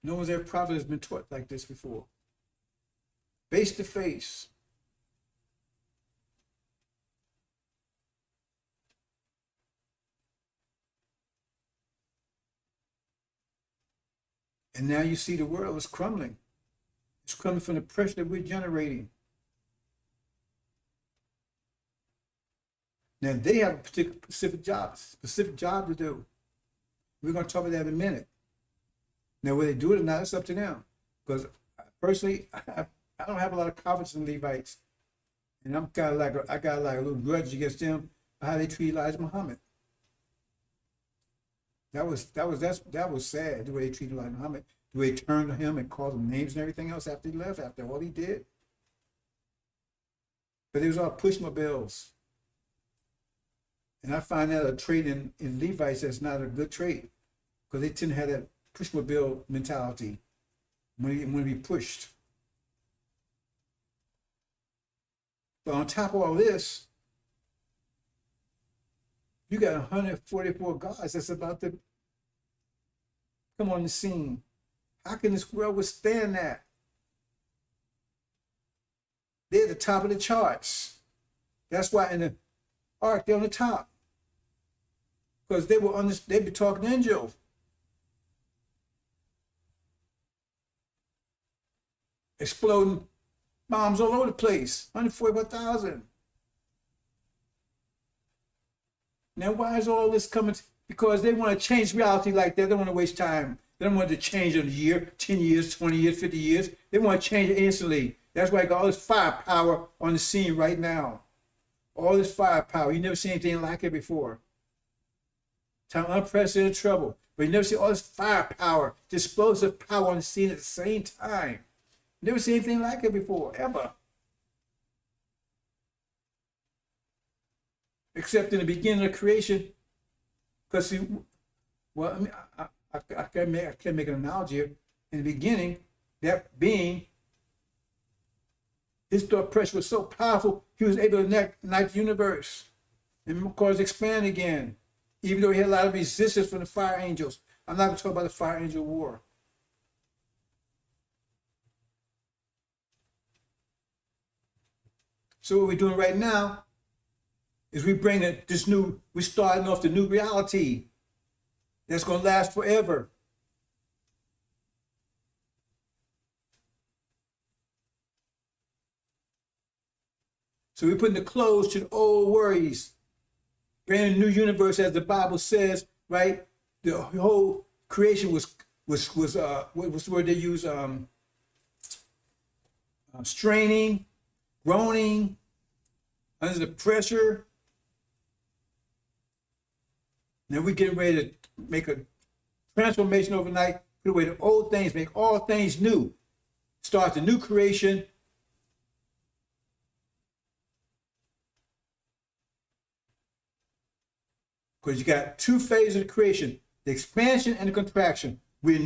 No one's ever prophet has been taught like this before. Face to face. And now you see the world is crumbling. It's crumbling from the pressure that we're generating. Now they have a particular specific job to do. We're going to talk about that in a minute. Now, whether they do it or not, it's up to them. Because personally, I don't have a lot of confidence in Levites, and I'm kind of like I got like a little grudge against them for how they treat Elijah Muhammad. That was sad, the way they treated Elijah Muhammad, the way they turned to him and called him names and everything else after he left, after all he did. But it was all pushmobiles. And I find that a trait in Levites that's not a good trait, because they tend to have that pushmobile mentality when to be pushed. But on top of all this, you got 144 gods that's about to come on the scene. How can this world withstand that? They're at the top of the charts. That's why in the ark, they're on the top. Because they'd be talking angel. Exploding bombs all over the place, 141,000. Now, why is all this coming? Because they want to change reality like that. They don't want to waste time. They don't want to change in a year, 10 years, 20 years, 50 years. They want to change it instantly. That's why I got all this firepower on the scene right now. All this firepower. You never seen anything like it before. Time unprecedented trouble. But you never see all this firepower, this explosive power on the scene at the same time. Never seen anything like it before, ever. Except in the beginning of creation. Because see, well, I mean, I can make an analogy here. In the beginning, that being, his thought pressure was so powerful, he was able to ignite the universe and cause it to expand again, even though he had a lot of resistance from the fire angels. I'm not going to talk about the fire angel war. So what we're doing right now is we're starting off the new reality that's going to last forever. So we're putting the close to the old worries, bringing a new universe, as the Bible says, right? The whole creation was what was the word they use? Straining, groaning, under the pressure. Now we're getting ready to make a transformation overnight, put away the old things, make all things new, start the new creation. Because you got two phases of creation, the expansion and the contraction. We're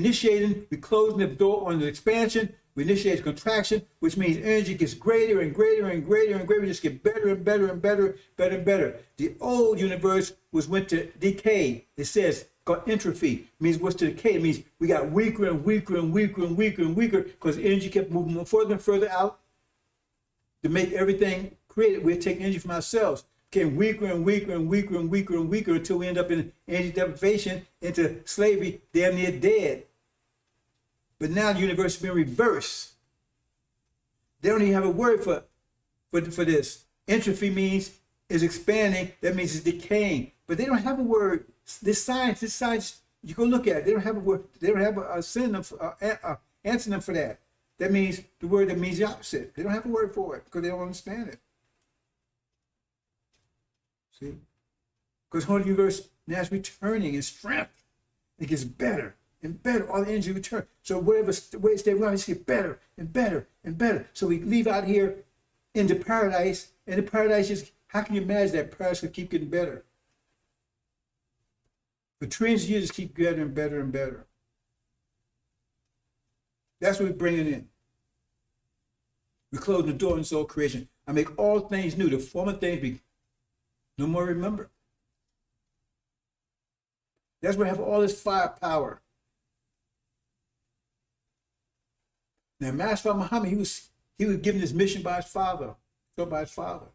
closing the door on the expansion, we initiate the contraction, which means energy gets greater and greater and greater and greater. We just get better and better and better, better and better. The old universe went to decay. It says called entropy. It means what's to decay? It means we got weaker and weaker and weaker and weaker and weaker because energy kept moving further and further out to make everything created. We're taking energy from ourselves. Became weaker and weaker and weaker and weaker and weaker until we end up in energy deprivation, into slavery, damn near dead. But now the universe has been reversed. They don't even have a word for this. Entropy means is expanding. That means it's decaying. But they don't have a word. This science, you go look at it. They don't have a word. They don't have a synonym, antonym for that. That means the word that means the opposite. They don't have a word for it because they don't understand it. See? Because the whole universe now is returning in strength. It gets better and better. All the energy return. So whatever way it stays, we always get better and better and better. So we leave out here into paradise, and the paradise is, how can you imagine that paradise will keep getting better? For trillions of years, just keep getting and better and better. That's what we're bringing in. We're closing the door in soul creation. I make all things new. The former things be no more remembered. That's where I have all this firepower. Now, Master Muhammad, he was given his mission by his father, told by his father.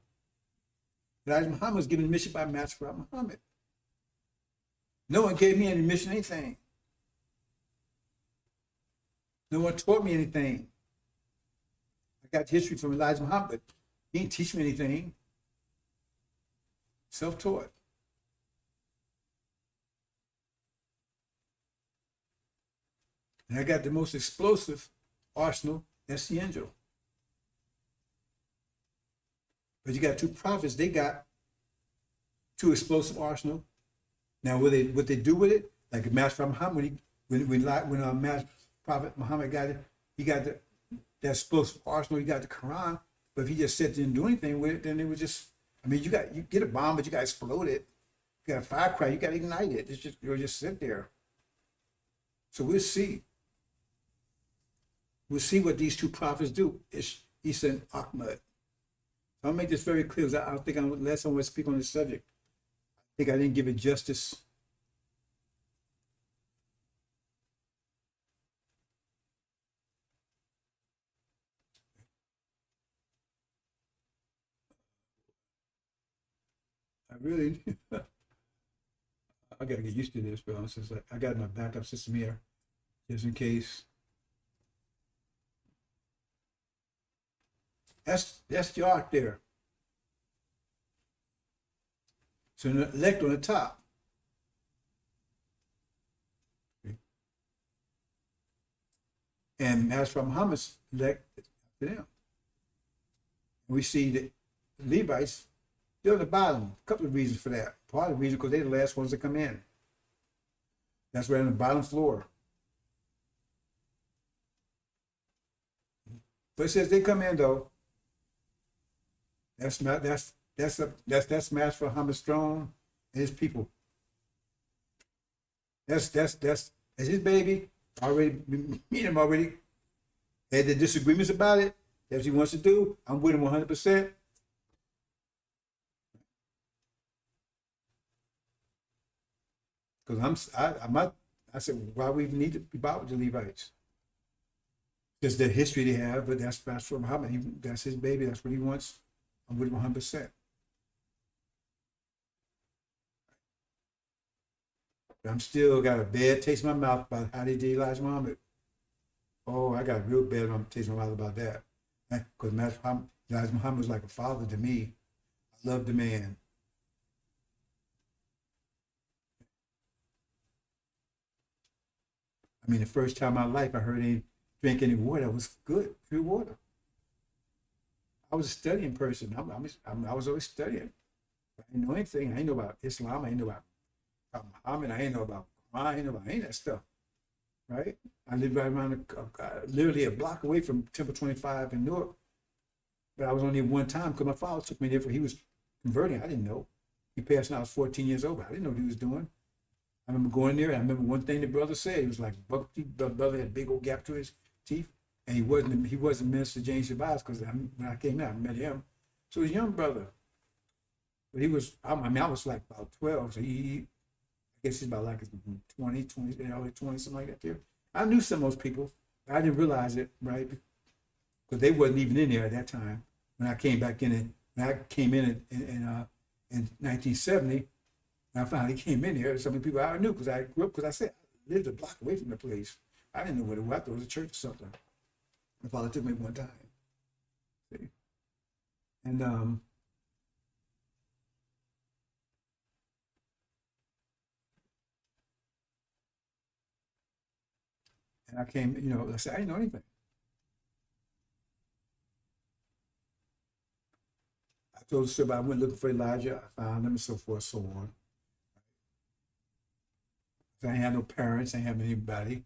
Elijah Muhammad was given a mission by Master Muhammad. No one gave me any mission, anything. No one taught me anything. I got history from Elijah Muhammad, but he didn't teach me anything. Self-taught. And I got the most explosive arsenal, that's the angel. But you got two prophets, they got two explosive arsenal. Now what they do with it, like Master Muhammad, when Master Prophet Muhammad got it, he got that explosive arsenal, he got the Quran, but if he just said didn't do anything with it, then it was just, I mean, you get a bomb, but you got to explode it. You got a firecracker, you got to ignite it. It's just, you'll just sit there. So we'll see. We'll see what these two prophets do. It's Isa and Ahmad. I'll make this very clear, because I don't think last time I speak on this subject, I think I didn't give it justice. I really, I gotta get used to this, but it's like I got my backup system here, just in case. That's the arc there. So the elect on the top. Okay. And as for Muhammad's elect to them. We see that Levites They're on the bottom. A couple of reasons for that. Part of the reason because they're the last ones to come in. That's right on the bottom floor. But it says they come in though. That's not that's Smash for Hammer Strong and his people. That's his baby. Already me and him already had the disagreements about it. That's what he wants to do. I'm with him 100%. Because I said, why we even need to be bothered with the Levites? Just the history they have, but that's Pastor Muhammad. That's his baby. That's what he wants. I'm with him 100%. But I'm still got a bad taste in my mouth about how they did Elijah Muhammad. Oh, I got a real bad taste in my mouth about that. Because Elijah Muhammad was like a father to me. I love the man. I mean, the first time in my life I heard him drink any water was good, pure water. I was a studying person. I was always studying. I didn't know anything. I didn't know about Islam. I didn't know about Muhammad. I didn't know about Quran. I didn't know about any of that stuff. Right? I lived right around, literally a block away from Temple 25 in Newark. But I was only one time because my father took me there for he was converting. I didn't know. He passed when I was 14 years old. But I didn't know what he was doing. I remember going there. I remember one thing the brother said. He was like, the brother had a big old gap to his teeth, and he wasn't Minister James Shabazz because when I came out, I met him. So he was a young brother, but he was. I mean, I was like about 12, so I guess he's about like 20, early 20, something like that. There, I knew some of those people, but I didn't realize it, right? Because they wasn't even in there at that time when I came back in. When I came in 1970. And I finally came in here. Some of the people I knew because I grew up, because I said I lived a block away from the place. I didn't know what it was. I thought it was a church or something. My father took me one time. See? And I came, I said, I didn't know anything. I told the story, I went looking for Elijah. I found him and so forth, so on. I didn't have no parents. I didn't have anybody.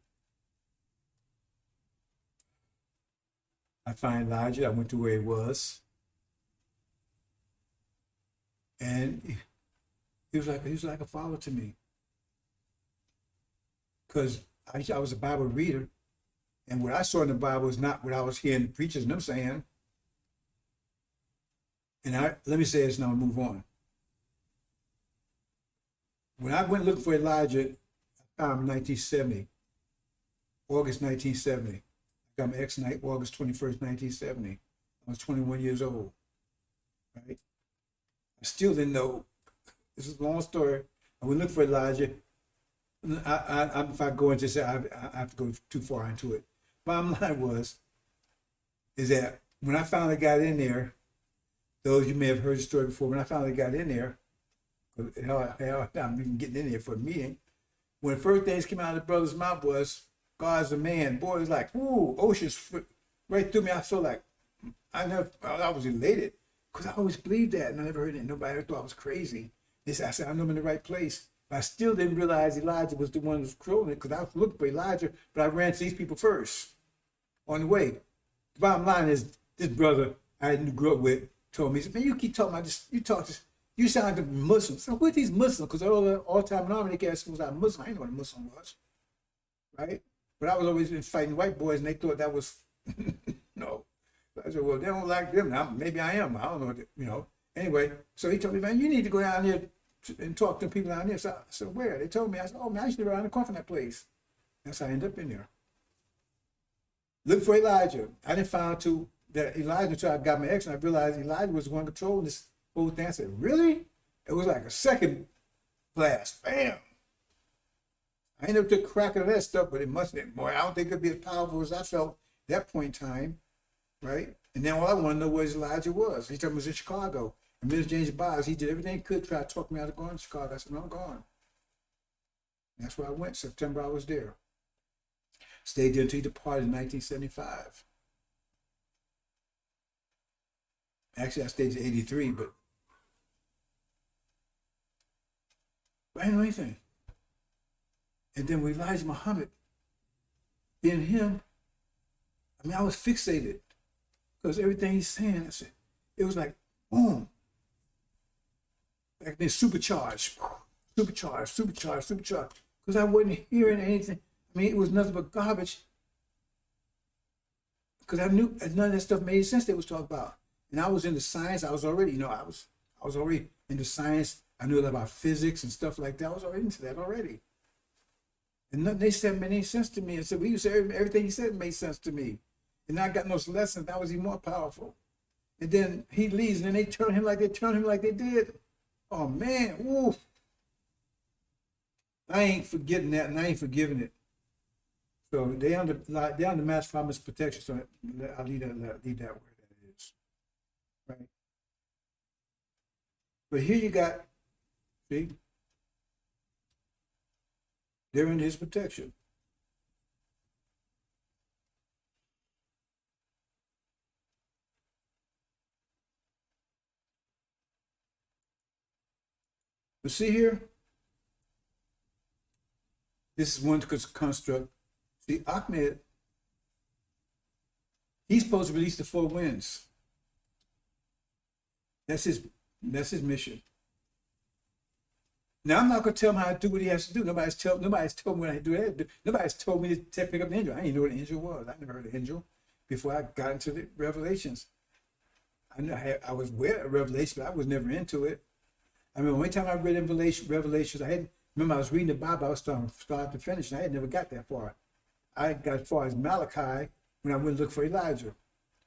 I find Elijah. I went to where he was, and he was like a father to me because I was a Bible reader, and what I saw in the Bible is not what I was hearing preachers and them saying. And let me say this now and move on. When I went looking for Elijah, 1970, August 1970. I got my ex night, August 21st, 1970. I was 21 years old, right? I still didn't know. This is a long story. I went looking for Elijah. If I go into say, I have to go too far into it. Bottom line is that when I finally got in there, those you may have heard the story before, when I finally got in there, hell, I'm even getting in there for a meeting. When the first things came out of the brother's mouth was, God's a man. Boy, it was like, ooh, oceans right through me. I felt like I was elated because I always believed that, and I never heard it. Nobody ever thought I was crazy. I said, I know I'm in the right place. But I still didn't realize Elijah was the one who was controlling it because I was looking for Elijah, but I ran to these people first on the way. The bottom line is, this brother I grew up with told me, he said, man, you keep talking about this, you sound like Muslims. So what are these Muslims? Because all the time in the army, they asked me, was I Muslim? I didn't know what a Muslim was, right? But I was always fighting white boys, and they thought that was, no. So I said, well, they don't like them. Now, maybe I am. I don't know, Anyway, so he told me, man, you need to go down there and talk to people down there. So I said, where? They told me. I said, oh, man, I used to live around the corner from that place. That's how I ended up in there. Look for Elijah. I didn't find out that Elijah, until I got my ex, and I realized Elijah was the one controlling this whole thing. I said, really? It was like a second blast. Bam! I ended up took crack of that stuff, but it must have been more. I don't think it'd be as powerful as I felt at that point in time, right? And then all I want to know where Elijah was. He told me he was in Chicago. And Mr. James Biles, he did everything he could to try to talk me out of going to Chicago. I said, no, I'm going. And that's where I went. September, I was there. Stayed there until he departed in 1975. Actually, I stayed to 83, but But I didn't know anything. And then with Elijah Muhammad, being him, I mean, I was fixated because everything he's saying, I said, it was like, boom, like being supercharged, supercharged, supercharged, supercharged. Because I wasn't hearing anything. I mean, it was nothing but garbage. Because I knew none of that stuff made sense they was talking about. And I was into science. I was already, I was already into science. I knew a lot about physics and stuff like that. I was already into that already. And nothing they said made any sense to me. And so we used to everything he said made sense to me. And I got those lessons. That was even more powerful. And then he leaves, and then they turn him like they did. Oh man, woo! I ain't forgetting that, and I ain't forgiving it. So they under mass promise protection. So I'll leave that where that is, right? But here you got, see, they're in his protection. But see here, this is one construct. See, Ahmed, he's supposed to release the four winds. That's his mission. Now I'm not gonna tell him how to do what he has to do. Nobody's told me what I do. Nobody's told me to pick up an angel. I didn't know what an angel was. I never heard of an angel before I got into the Revelations. I know I was aware of Revelation, but I was never into it. I mean, one time I read Revelations, I was reading the Bible, I was starting start to finish, and I had never got that far. I got as far as Malachi when I went to look for Elijah.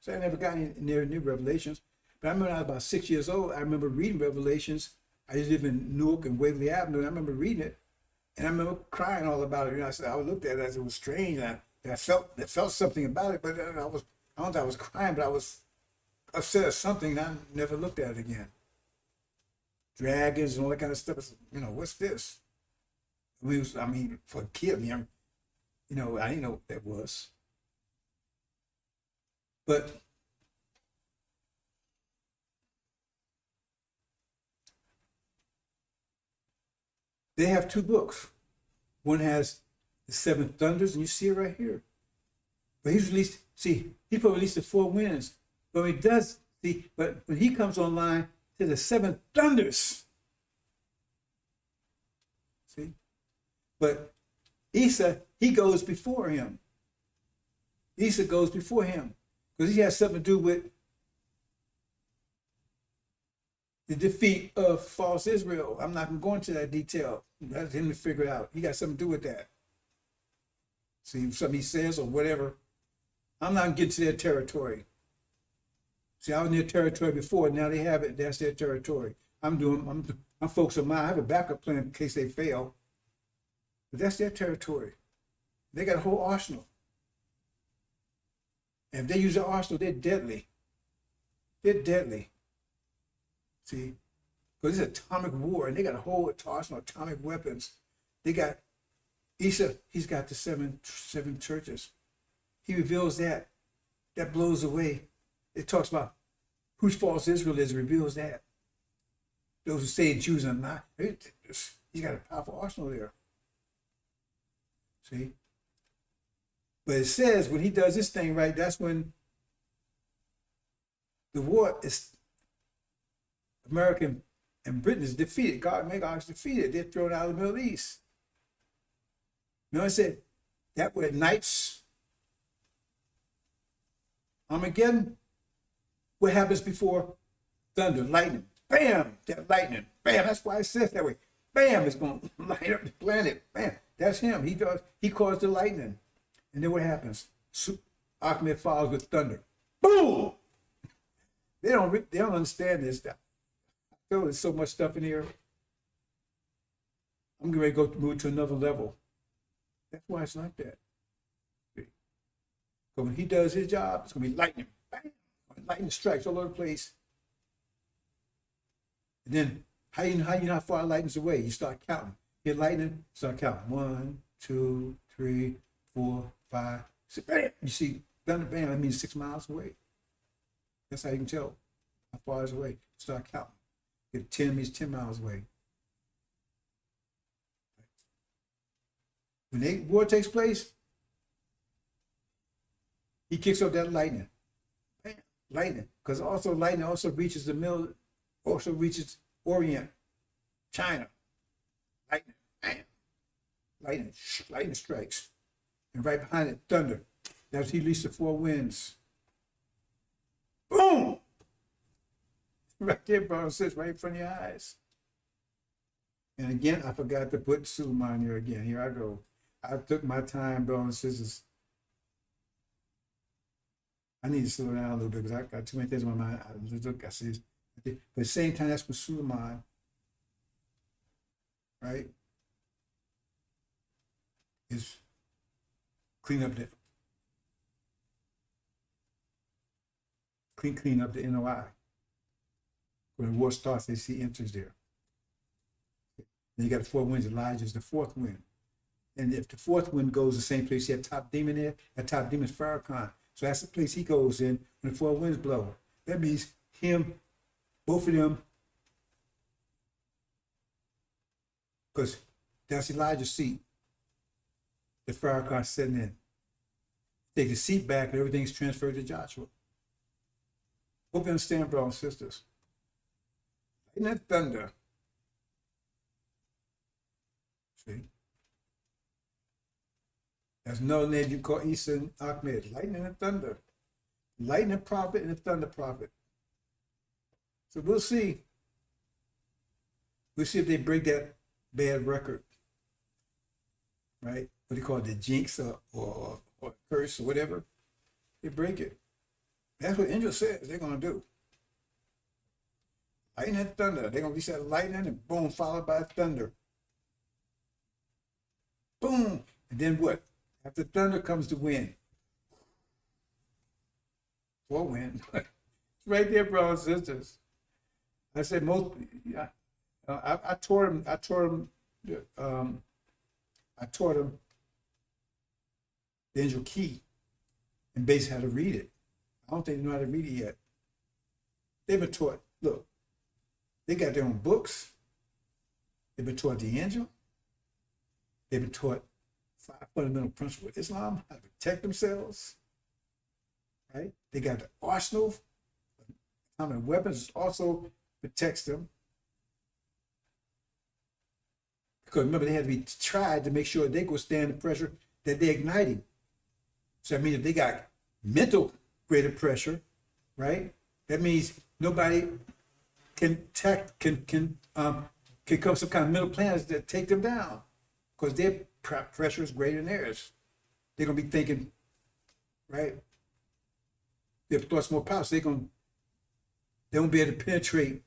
So I never got near Revelations. But I remember when I was about 6 years old, I remember reading Revelations. I used to live in Newark and Waverly Avenue, and I remember reading it, and I remember crying all about it. I looked at it as it was strange, and I felt something about it, but I don't think I was crying, but I was upset at something, and I never looked at it again. Dragons and all that kind of stuff. What's this? I mean, for a kid, I didn't know what that was. But they have two books. One has the seven thunders, and you see it right here. But he probably released the four winds. But when he does, but when he comes online, to the seven thunders. See? But Isa, he goes before him. Isa goes before him because he has something to do with the defeat of false Israel. I'm not going to go into that detail. That's him to figure it out. He got something to do with that. See, something he says or whatever. I'm not getting to their territory. See, I was in their territory before. Now they have it. That's their territory. I'm focused on mine. I have a backup plan in case they fail. But that's their territory. They got a whole arsenal. And if they use their arsenal, they're deadly. They're deadly. See? Because it's atomic war, and they got a whole arsenal of atomic weapons. They got Isa, he's got the seven churches. He reveals that. That blows away. It talks about whose false Israel is, reveals that. Those who say Jews are not. He's got a powerful arsenal there. See? But it says when he does this thing right, that's when the war is America and Britain is defeated. Magog's defeated. They're thrown out of the Middle East. I said that were knights. Armageddon. What happens before thunder, lightning? Bam! That lightning. Bam! That's why it says that way. Bam! It's going to light up the planet. Bam! That's him. He caused the lightning. And then what happens? Ahmed follows with thunder. Boom! They don't understand this stuff. I feel there's so much stuff in here. I'm getting ready to move to another level. That's why it's like that. But when he does his job, it's going to be lightning. Bam! Lightning strikes all over the place. And then how you know how far lightning's away? You start counting. Hit lightning, start counting. 1, 2, 3, 4, 5, 6. Bam! You see thunder, bam, that means 6 miles away. That's how you can tell how far it's away. Start counting. If 10 means 10 miles away. When the war takes place, he kicks up that lightning. Bam, lightning. Because also lightning also reaches the middle, also reaches Orient, China. Lightning. Bam. Lightning. Lightning strikes. And right behind it, thunder. That's he released the four winds. Boom! Right there, brother, sis, right in front of your eyes. And again, I forgot to put Suleiman here again. Here I go. I took my time, brothers and sisters. I need to slow down a little bit because I got too many things in my mind. I see, but at the same time, that's with Suleiman, right? Is clean up the NOI. When the war starts, they see enters there. Then you got the four winds. Elijah's the fourth wind. And if the fourth wind goes the same place, you have top demon there. That top demon's Farrakhan. So that's the place he goes in when the four winds blow. That means him, both of them, because that's Elijah's seat. The Farrakhan sitting in. Take the seat back and everything's transferred to Joshua. Hope you understand, brothers and sisters. Isn't that thunder? See? There's another name you call Isa and Ahmed. Lightning and thunder. Lightning prophet and the thunder prophet. So we'll see. We'll see if they break that bad record. Right? What do you call it? The jinx or curse or whatever. They break it. That's what Angel says they're going to do. Lightning and thunder. They're going to reset lightning and boom, followed by thunder. Boom. And then what? After thunder comes the wind. Or wind. It's right there, brothers and sisters. I said I taught him the angel key and basically how to read it. I don't think they know how to read it yet. They've been taught, look, they got their own books. They've been taught the angel. They've been taught 5 fundamental principles of Islam, how to protect themselves. Right? They got the arsenal. Atomic weapons also protects them. Because remember, they had to be tried to make sure they could stand the pressure that they're igniting. So that means if they got mental greater pressure, right? That means nobody can come some kind of mental plans that take them down, because their pressure is greater than theirs. They're gonna be thinking, right? Their thoughts more powerful, so they won't be able to penetrate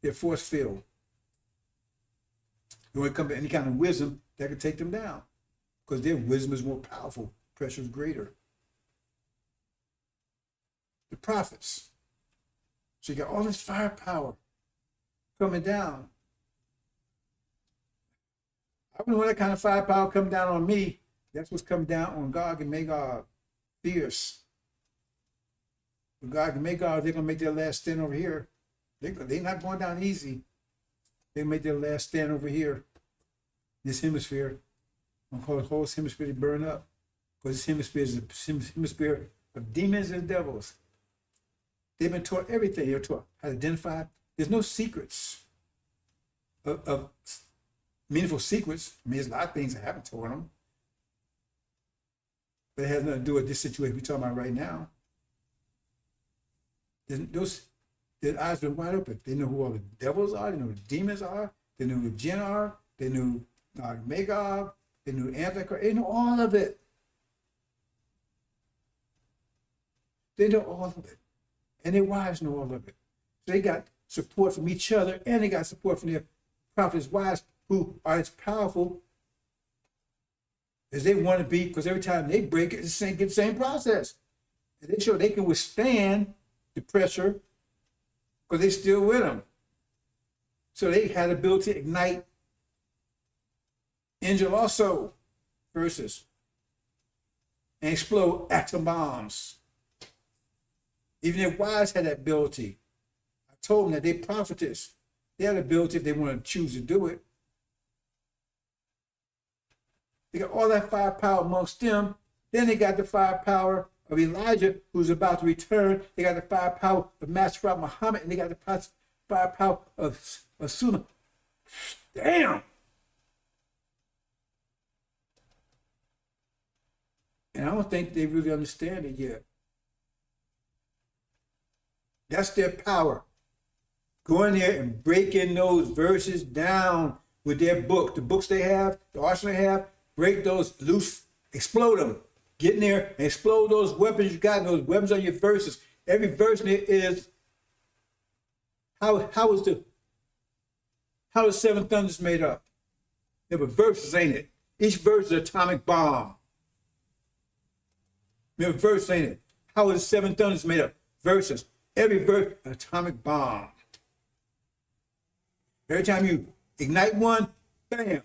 their force field. They won't come to any kind of wisdom that can take them down, because their wisdom is more powerful, pressure is greater. The prophets. So you got all this firepower coming down. I wouldn't want that kind of firepower come down on me. That's what's coming down on Gog and Magog. Fierce. But Gog and Magog, they're going to make their last stand over here. They're not going down easy. They make their last stand over here. This hemisphere. I'm going to call the whole hemisphere to burn up. Because this hemisphere is a hemisphere of demons and devils. They've been taught everything. They're taught how to identify. There's no secrets of meaningful secrets. I mean, there's a lot of things I haven't told them. But it has nothing to do with this situation we're talking about right now. Their eyes been wide open. They know who all the devils are. They know who the demons are. They know who the jinn are. They knew Magog. They knew Antichrist. They know all of it. They know all of it. And their wives know all of it. So they got support from each other, and they got support from their prophets' wives, who are as powerful as they want to be, because every time they break it, it's get the same process. And they show they can withstand the pressure because they're still with them. So they had the ability to ignite angel also verses and explode atom bombs. Even their wives had that ability. I told them that they prophetess. They had the ability if they want to choose to do it. They got all that firepower amongst them. Then they got the firepower of Elijah, who's about to return. They got the firepower of Master Muhammad, and they got the firepower of Sunnah. Damn. And I don't think they really understand it yet. That's their power. Go in there and breaking those verses down with their book. The books they have, the arsenal they have, break those loose, explode them. Get in there and explode those weapons you got, those weapons on your verses. Every verse in it is how is seven thunders made up? There were verses, ain't it? Each verse is an atomic bomb. Remember, verse, ain't it? How is seven thunders made up? Verses. Every verse, an atomic bomb. Every time you ignite one, bam.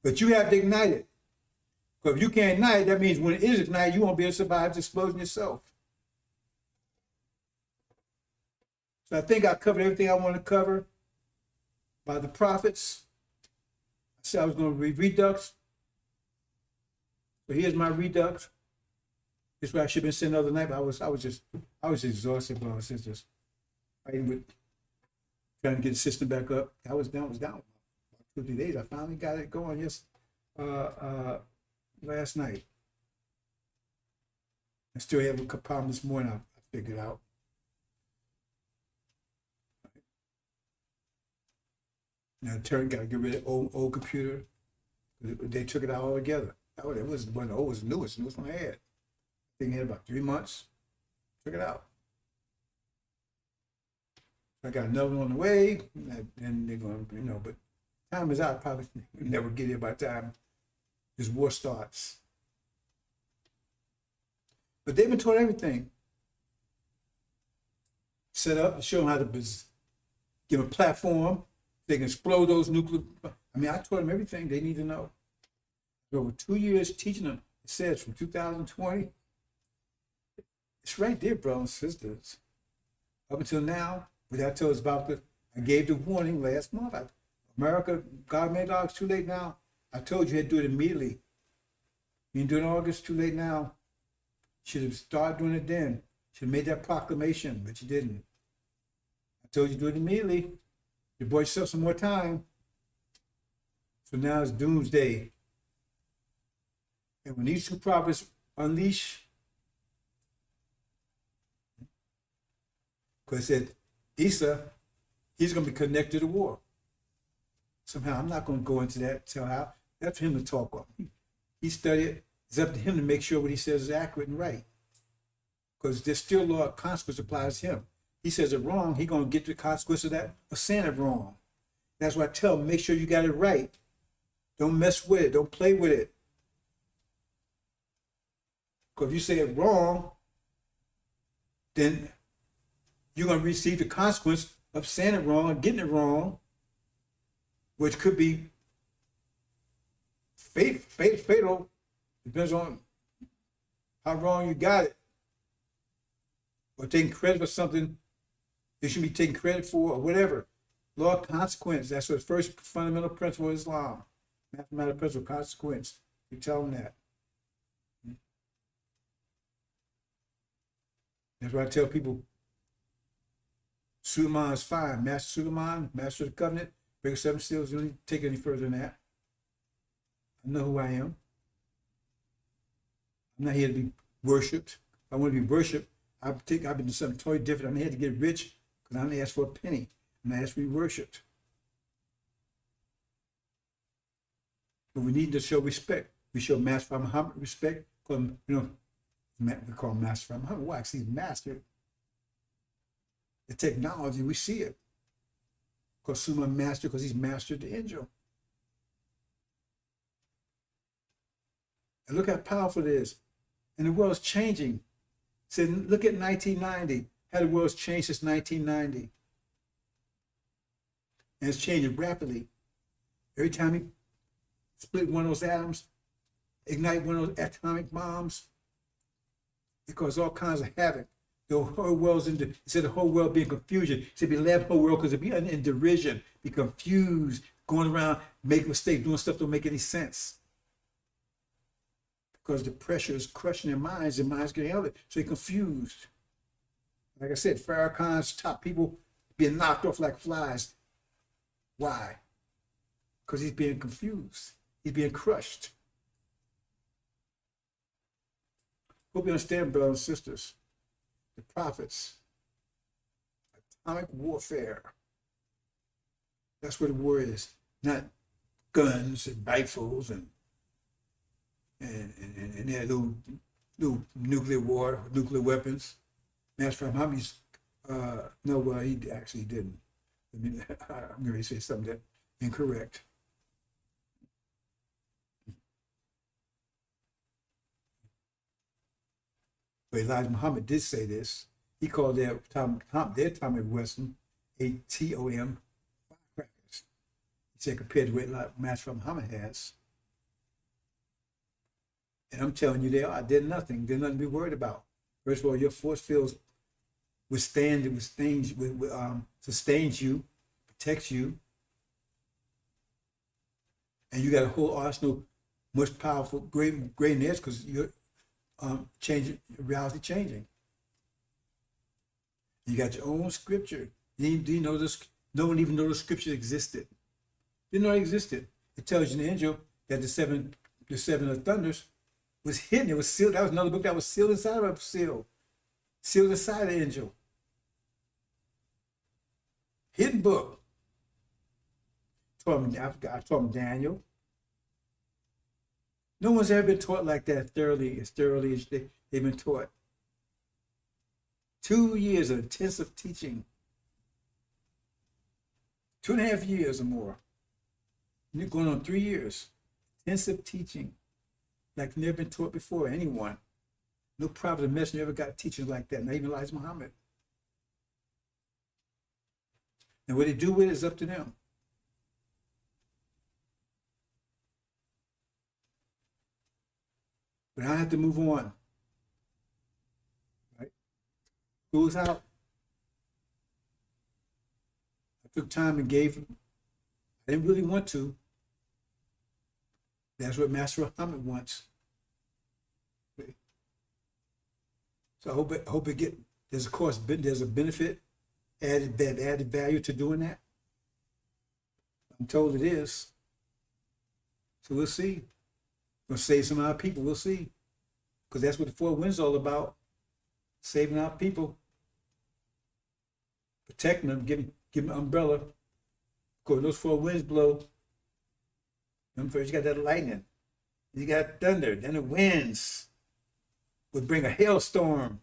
But you have to ignite it. Because if you can't ignite it, that means when it is ignited, you won't be able to survive the explosion yourself. So I think I covered everything I want to cover by the prophets. I said I was going to read Redux. So here's my Redux. This is what I should have been saying the other night, but I was just exhausted, brothers and sisters. Fighting with trying to get the system back up. I was down. About 2 or 3 days. I finally got it going last night. I still have a problem this morning. I figured out. Now, Turn got to get rid of old computer. They took it out altogether. It was one of the oldest, newest one I had. I think I had about 3 months. Took it out. I got another one on the way, and they're going to, but time is out. Probably never get here by the time this war starts. But they've been taught everything. Set up, show them how to give them a platform. They can explode those nuclear. I mean, I taught them everything they need to know. For over 2 years teaching them, it says from 2020. It's right there, brothers and sisters. Up until now, what I told us about I gave the warning last month. America, God made law, it's too late now. I told you had to do it immediately. You didn't do it in August, too late now. Should have started doing it then. Should have made that proclamation, but you didn't. I told you to do it immediately. You bought yourself some more time. So now it's doomsday. And when these two prophets unleash, because it said, Isa, he's going to be connected to war. Somehow, I'm not going to go into that, tell how. That's for him to talk about. He studied it. It's up to him to make sure what he says is accurate and right. Because there's still a law of consequence applies to him. He says it wrong, he's going to get the consequence of that, of saying it wrong. That's why I tell him, make sure you got it right. Don't mess with it. Don't play with it. Because if you say it wrong, then you're going to receive the consequence of saying it wrong and getting it wrong, which could be fatal. Depends on how wrong you got it. Or taking credit for something you should be taking credit for, or whatever. Law of consequence. That's the first fundamental principle of Islam. Mathematical principle, consequence. You tell them that. That's why I tell people, Suleiman is fine. Master Suleiman, master of the covenant, break of 7 seals, you don't need to take any further than that. I know who I am. I'm not here to be worshipped. If I want to be worshipped, I've been doing something totally different. I'm here to get rich because I'm not asked for a penny. I'm not asked to be worshipped. But we need to show respect. We show Master Muhammad respect. Call him, we call him Master Muhammad. Why? Because he's mastered the technology. We see it. Because Suleiman mastered, because he's mastered the angel. And look how powerful it is. And the world's changing. So look at 1990, how the world's changed since 1990. And it's changing rapidly. Every time you split one of those atoms, ignite one of those atomic bombs, it causes all kinds of havoc. The whole world's instead of the whole world being confusion, it should be left whole world because it'd be in derision, be confused, going around making mistakes, doing stuff that don't make any sense. Because the pressure is crushing their minds getting out of it. So they're confused. Like I said, Farrakhan's top people being knocked off like flies. Why? Because he's being confused. He's being crushed. Hope you understand, brothers and sisters. The prophets, atomic warfare. That's what the word is. Not guns and rifles and their little nuclear war, nuclear weapons. Master Muhammad's, no, well, he actually didn't. I mean, I'm going to say something that's incorrect. But Elijah Muhammad did say this. He called their atomic weapon ATOM firecrackers. He said compared to what Master Muhammad has. And I'm telling you, they're nothing. They're nothing to be worried about. First of all, your force fields sustains you, protects you, and you got a whole arsenal, much powerful, great in this because you're changing reality, changing. You got your own scripture. Do you know this? No one even knew the scripture existed. Didn't know it existed. It tells you in the angel that the seven of thunders was hidden. It was sealed. That was another book that was sealed inside of a seal. Sealed inside the angel. Hidden book. I taught him Daniel. No one's ever been taught like that thoroughly as they've been taught. 2 years of intensive teaching. 2.5 years or more. And you're going on 3 years. Intensive teaching. Like never been taught before, anyone. No prophet or messenger ever got teaching like that, not even Elijah Muhammad. And what they do with it is up to them. But I have to move on. Right? School's out. I took time and gave them. I didn't really want to. That's what Master Muhammad wants. So I hope it get. There's a benefit, added value to doing that. I'm told it is. So we'll see. We'll save some of our people. We'll see, because that's what the Four Winds is all about: saving our people, protecting them, giving them an umbrella. Because those four winds blow. First, you got that lightning, you got thunder, then the winds would bring a hailstorm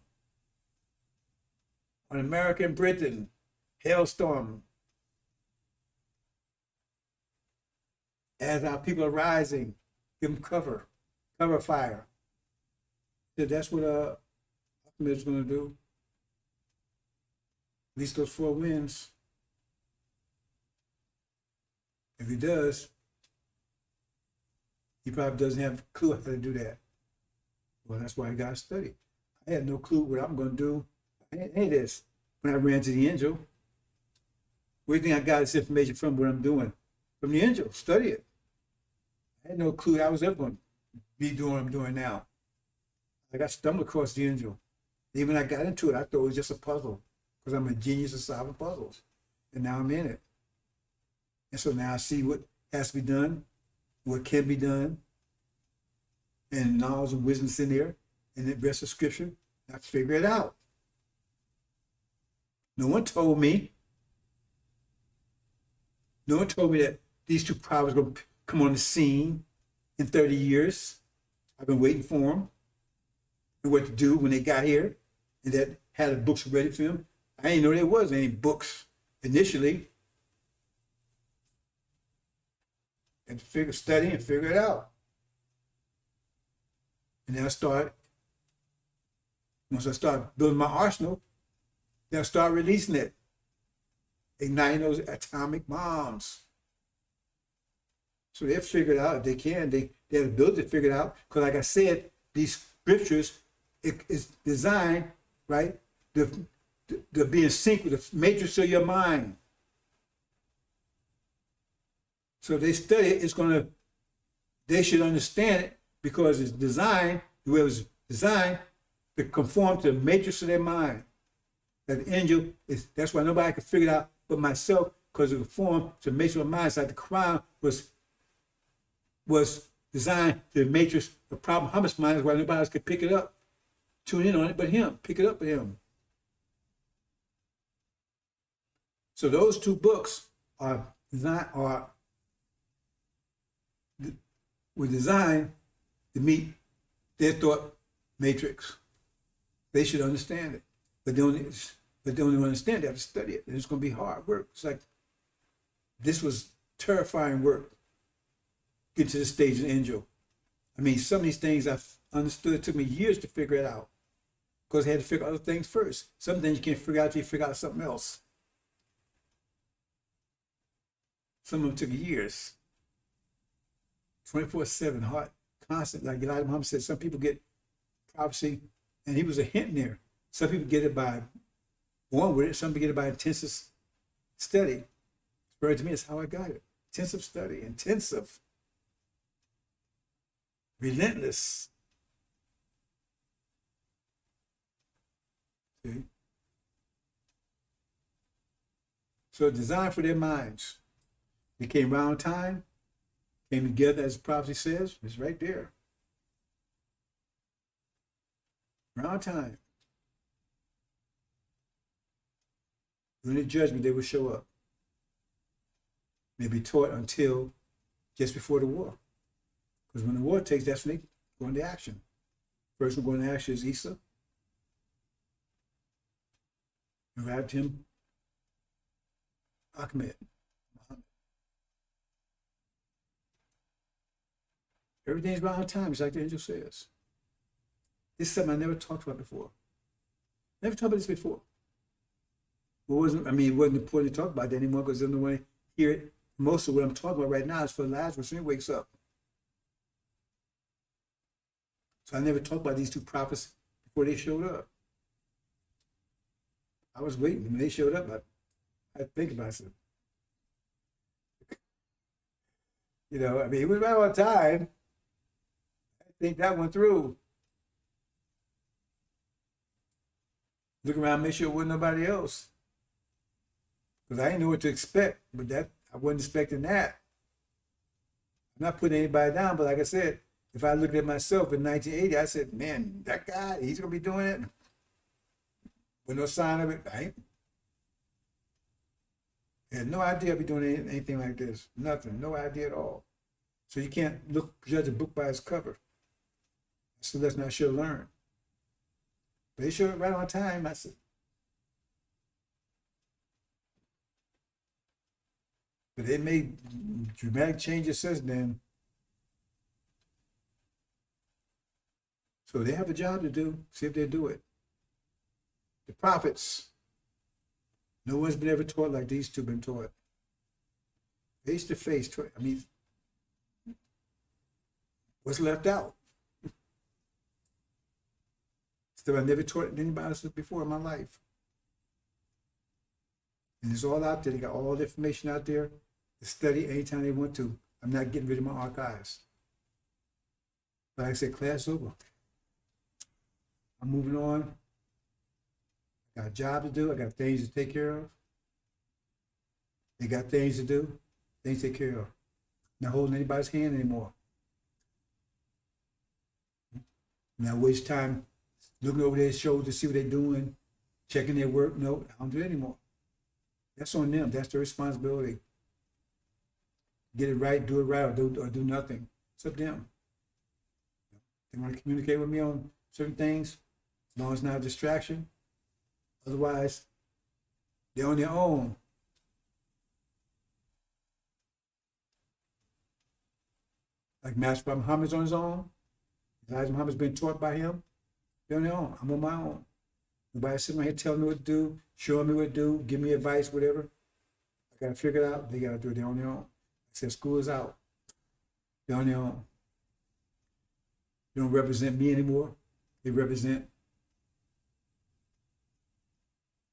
on America and Britain. Hailstorm. As our people are rising, give them cover fire. So that's what ATTOMIC is going to do. At least those four winds. If he does, he probably doesn't have a clue how to do that. Well, that's why I got to study. I had no clue what I'm going to do. Hey, this. When I ran to the angel, where do you think I got this information from, what I'm doing? From the angel, study it. I had no clue I was ever going to be doing what I'm doing now. I got stumbled across the angel. Even when I got into it, I thought it was just a puzzle, because I'm a genius at solving puzzles. And now I'm in it. And so now I see what has to be done, what can be done, and knowledge and wisdom's in there, and the rest of scripture. I figure it out. No one told me. No one told me that these two prophets were going to come on the scene in 30 years. I've been waiting for them and what to do when they got here, and that had the books ready for them. I didn't know there was any books initially. And study and figure it out. And then once I start building my arsenal, then I start releasing it, igniting those atomic bombs. So they'll figure it out if they can. They have the ability to figure it out. Because like I said, these scriptures, it is designed, right, to be in sync with the matrix of your mind. So they study it, they should understand it because it's designed, the way it was designed, to conform to the matrix of their mind. That the angel that's why nobody could figure it out but myself, because it conformed to the matrix of my mind. It's like the Quran was designed to the matrix of Prophet Muhammad's mind, is why nobody else could pick it up, tune in on it but him, pick it up with him. So those two books were designed to meet their thought matrix. They should understand it, but they don't understand. They have to study it, and it's going to be hard work. It's like this was terrifying work. Get to the stage of angel. I mean, some of these things I've understood. It took me years to figure it out because I had to figure out other things first. Some things you can't figure out until you figure out something else. Some of them took years. 24/7, hard, constant. Like Elijah Muhammad said, some people get prophecy, and he was a hint there. Some people get it by born with it. Some people get it by intensive study. Referred to me, that's how I got it. Intensive study, intensive, relentless. See? So designed for their minds. It came round time, came together as the prophecy says. It's right there. Round time. During the judgment, they will show up. They'll be taught until just before the war. Because when the war takes, that's when they go into action. First one going to action is Isa. And after him, Ahmed. Everything's round time, just like the angel says. This is something I never talked about before. Never talked about this before. It wasn't important to talk about that anymore because there's no one to hear it. Most of what I'm talking about right now is for Lazarus when he wakes up. So I never talked about these two prophets before they showed up. I was waiting. When they showed up, I think about it. It was right on time. I think that one through. Look around, make sure it wasn't nobody else. Because I didn't know what to expect, but I wasn't expecting that. I'm not putting anybody down, but like I said, if I looked at myself in 1980, I said, man, that guy, he's going to be doing it. With no sign of it, right? I had no idea I'd be doing anything like this. Nothing, no idea at all. So you can't judge a book by its cover. That's the lesson I should have learned. But they showed it right on time. I said, but they made dramatic changes since then. So they have a job to do. See if they do it. The prophets, no one's been ever taught like these two been taught. Face to face. What's left out? Still, I never taught anybody else before in my life. And it's all out there. They got all the information out there to study anytime they want to. I'm not getting rid of my archives. But like I said, class over. I'm moving on. I got a job to do. I got things to take care of. They got things to do, things to take care of. Not holding anybody's hand anymore. Not waste time looking over their shoulders to see what they're doing, checking their work. No, I don't do it anymore. That's on them. That's their responsibility. Get it right, do it right, or do nothing. It's up to them. They want to communicate with me on certain things, as long as it's not a distraction. Otherwise, they're on their own. Like Master Muhammad's on his own. Elijah Muhammad's been taught by him. They're on their own. I'm on my own. Nobody sitting right here telling me what to do, showing me what to do, give me advice, whatever. I got to figure it out. They got to do it. They're on their own. I said, school is out. They're on their own. They don't represent me anymore. They represent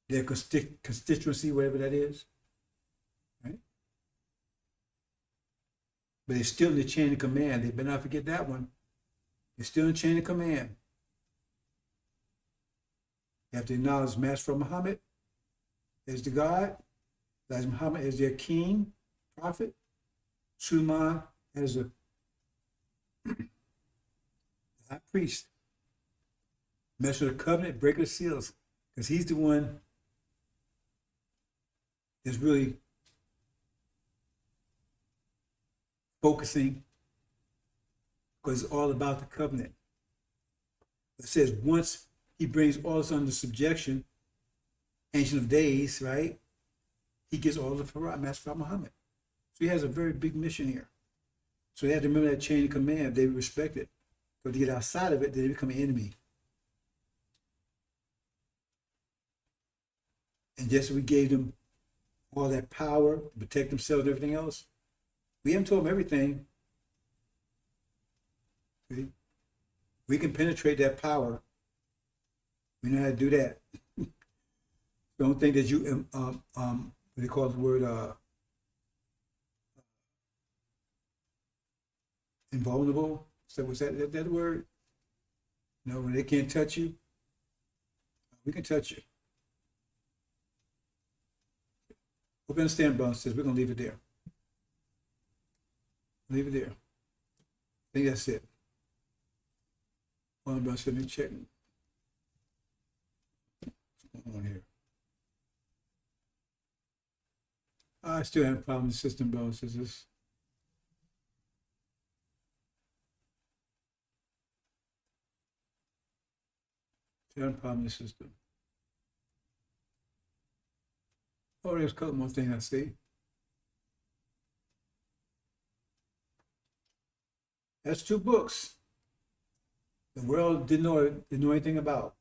their constituency, whatever that is. Right? but they're still in the chain of command. They better not forget that one. They're still in the chain of command. You have to acknowledge Master Muhammad as the God, Elijah Muhammad as their king, prophet, Suleiman as a high priest, messenger of the covenant, breaker of seals, because he's the one that's really focusing, because it's all about the covenant. It says once he brings all this under subjection, Ancient of Days, right? He gets all the Farah, Master Muhammad. So he has a very big mission here. So they have to remember that chain of command. They respect it. But to get outside of it, they become an enemy. And just as we gave them all that power to protect themselves and everything else, we haven't told them everything. We can penetrate that power. We know how to do that. Don't think that you, what they call the word, invulnerable. So was that word? No, when they can't touch you, we can touch you. Hope you understand, brothers. Says we're gonna leave it there. Leave it there. I think that's it. Hold on, brothers. Let me check. What's going on here? I still have a problem with the system, brothers. Is this? Still have a problem with the system. Oh, there's a couple more things I see. That's 2 books the world didn't know anything about.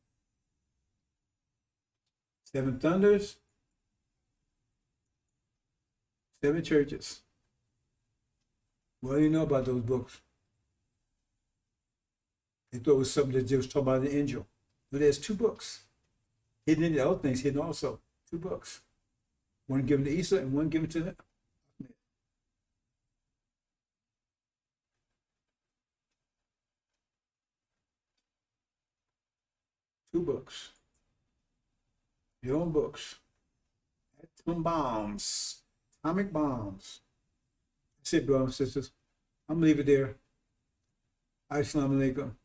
7 Thunders, 7 Churches. What do you know about those books? They thought it was something that just was talking about the angel. But there's 2 books. Hidden in the other things, hidden also. 2 books. One given to Isa and one given to Ahmed. 2 books. Your own books. Atom bombs. Atomic bombs. That's it, brothers and sisters. I'm gonna leave it there. Assalamu alaikum.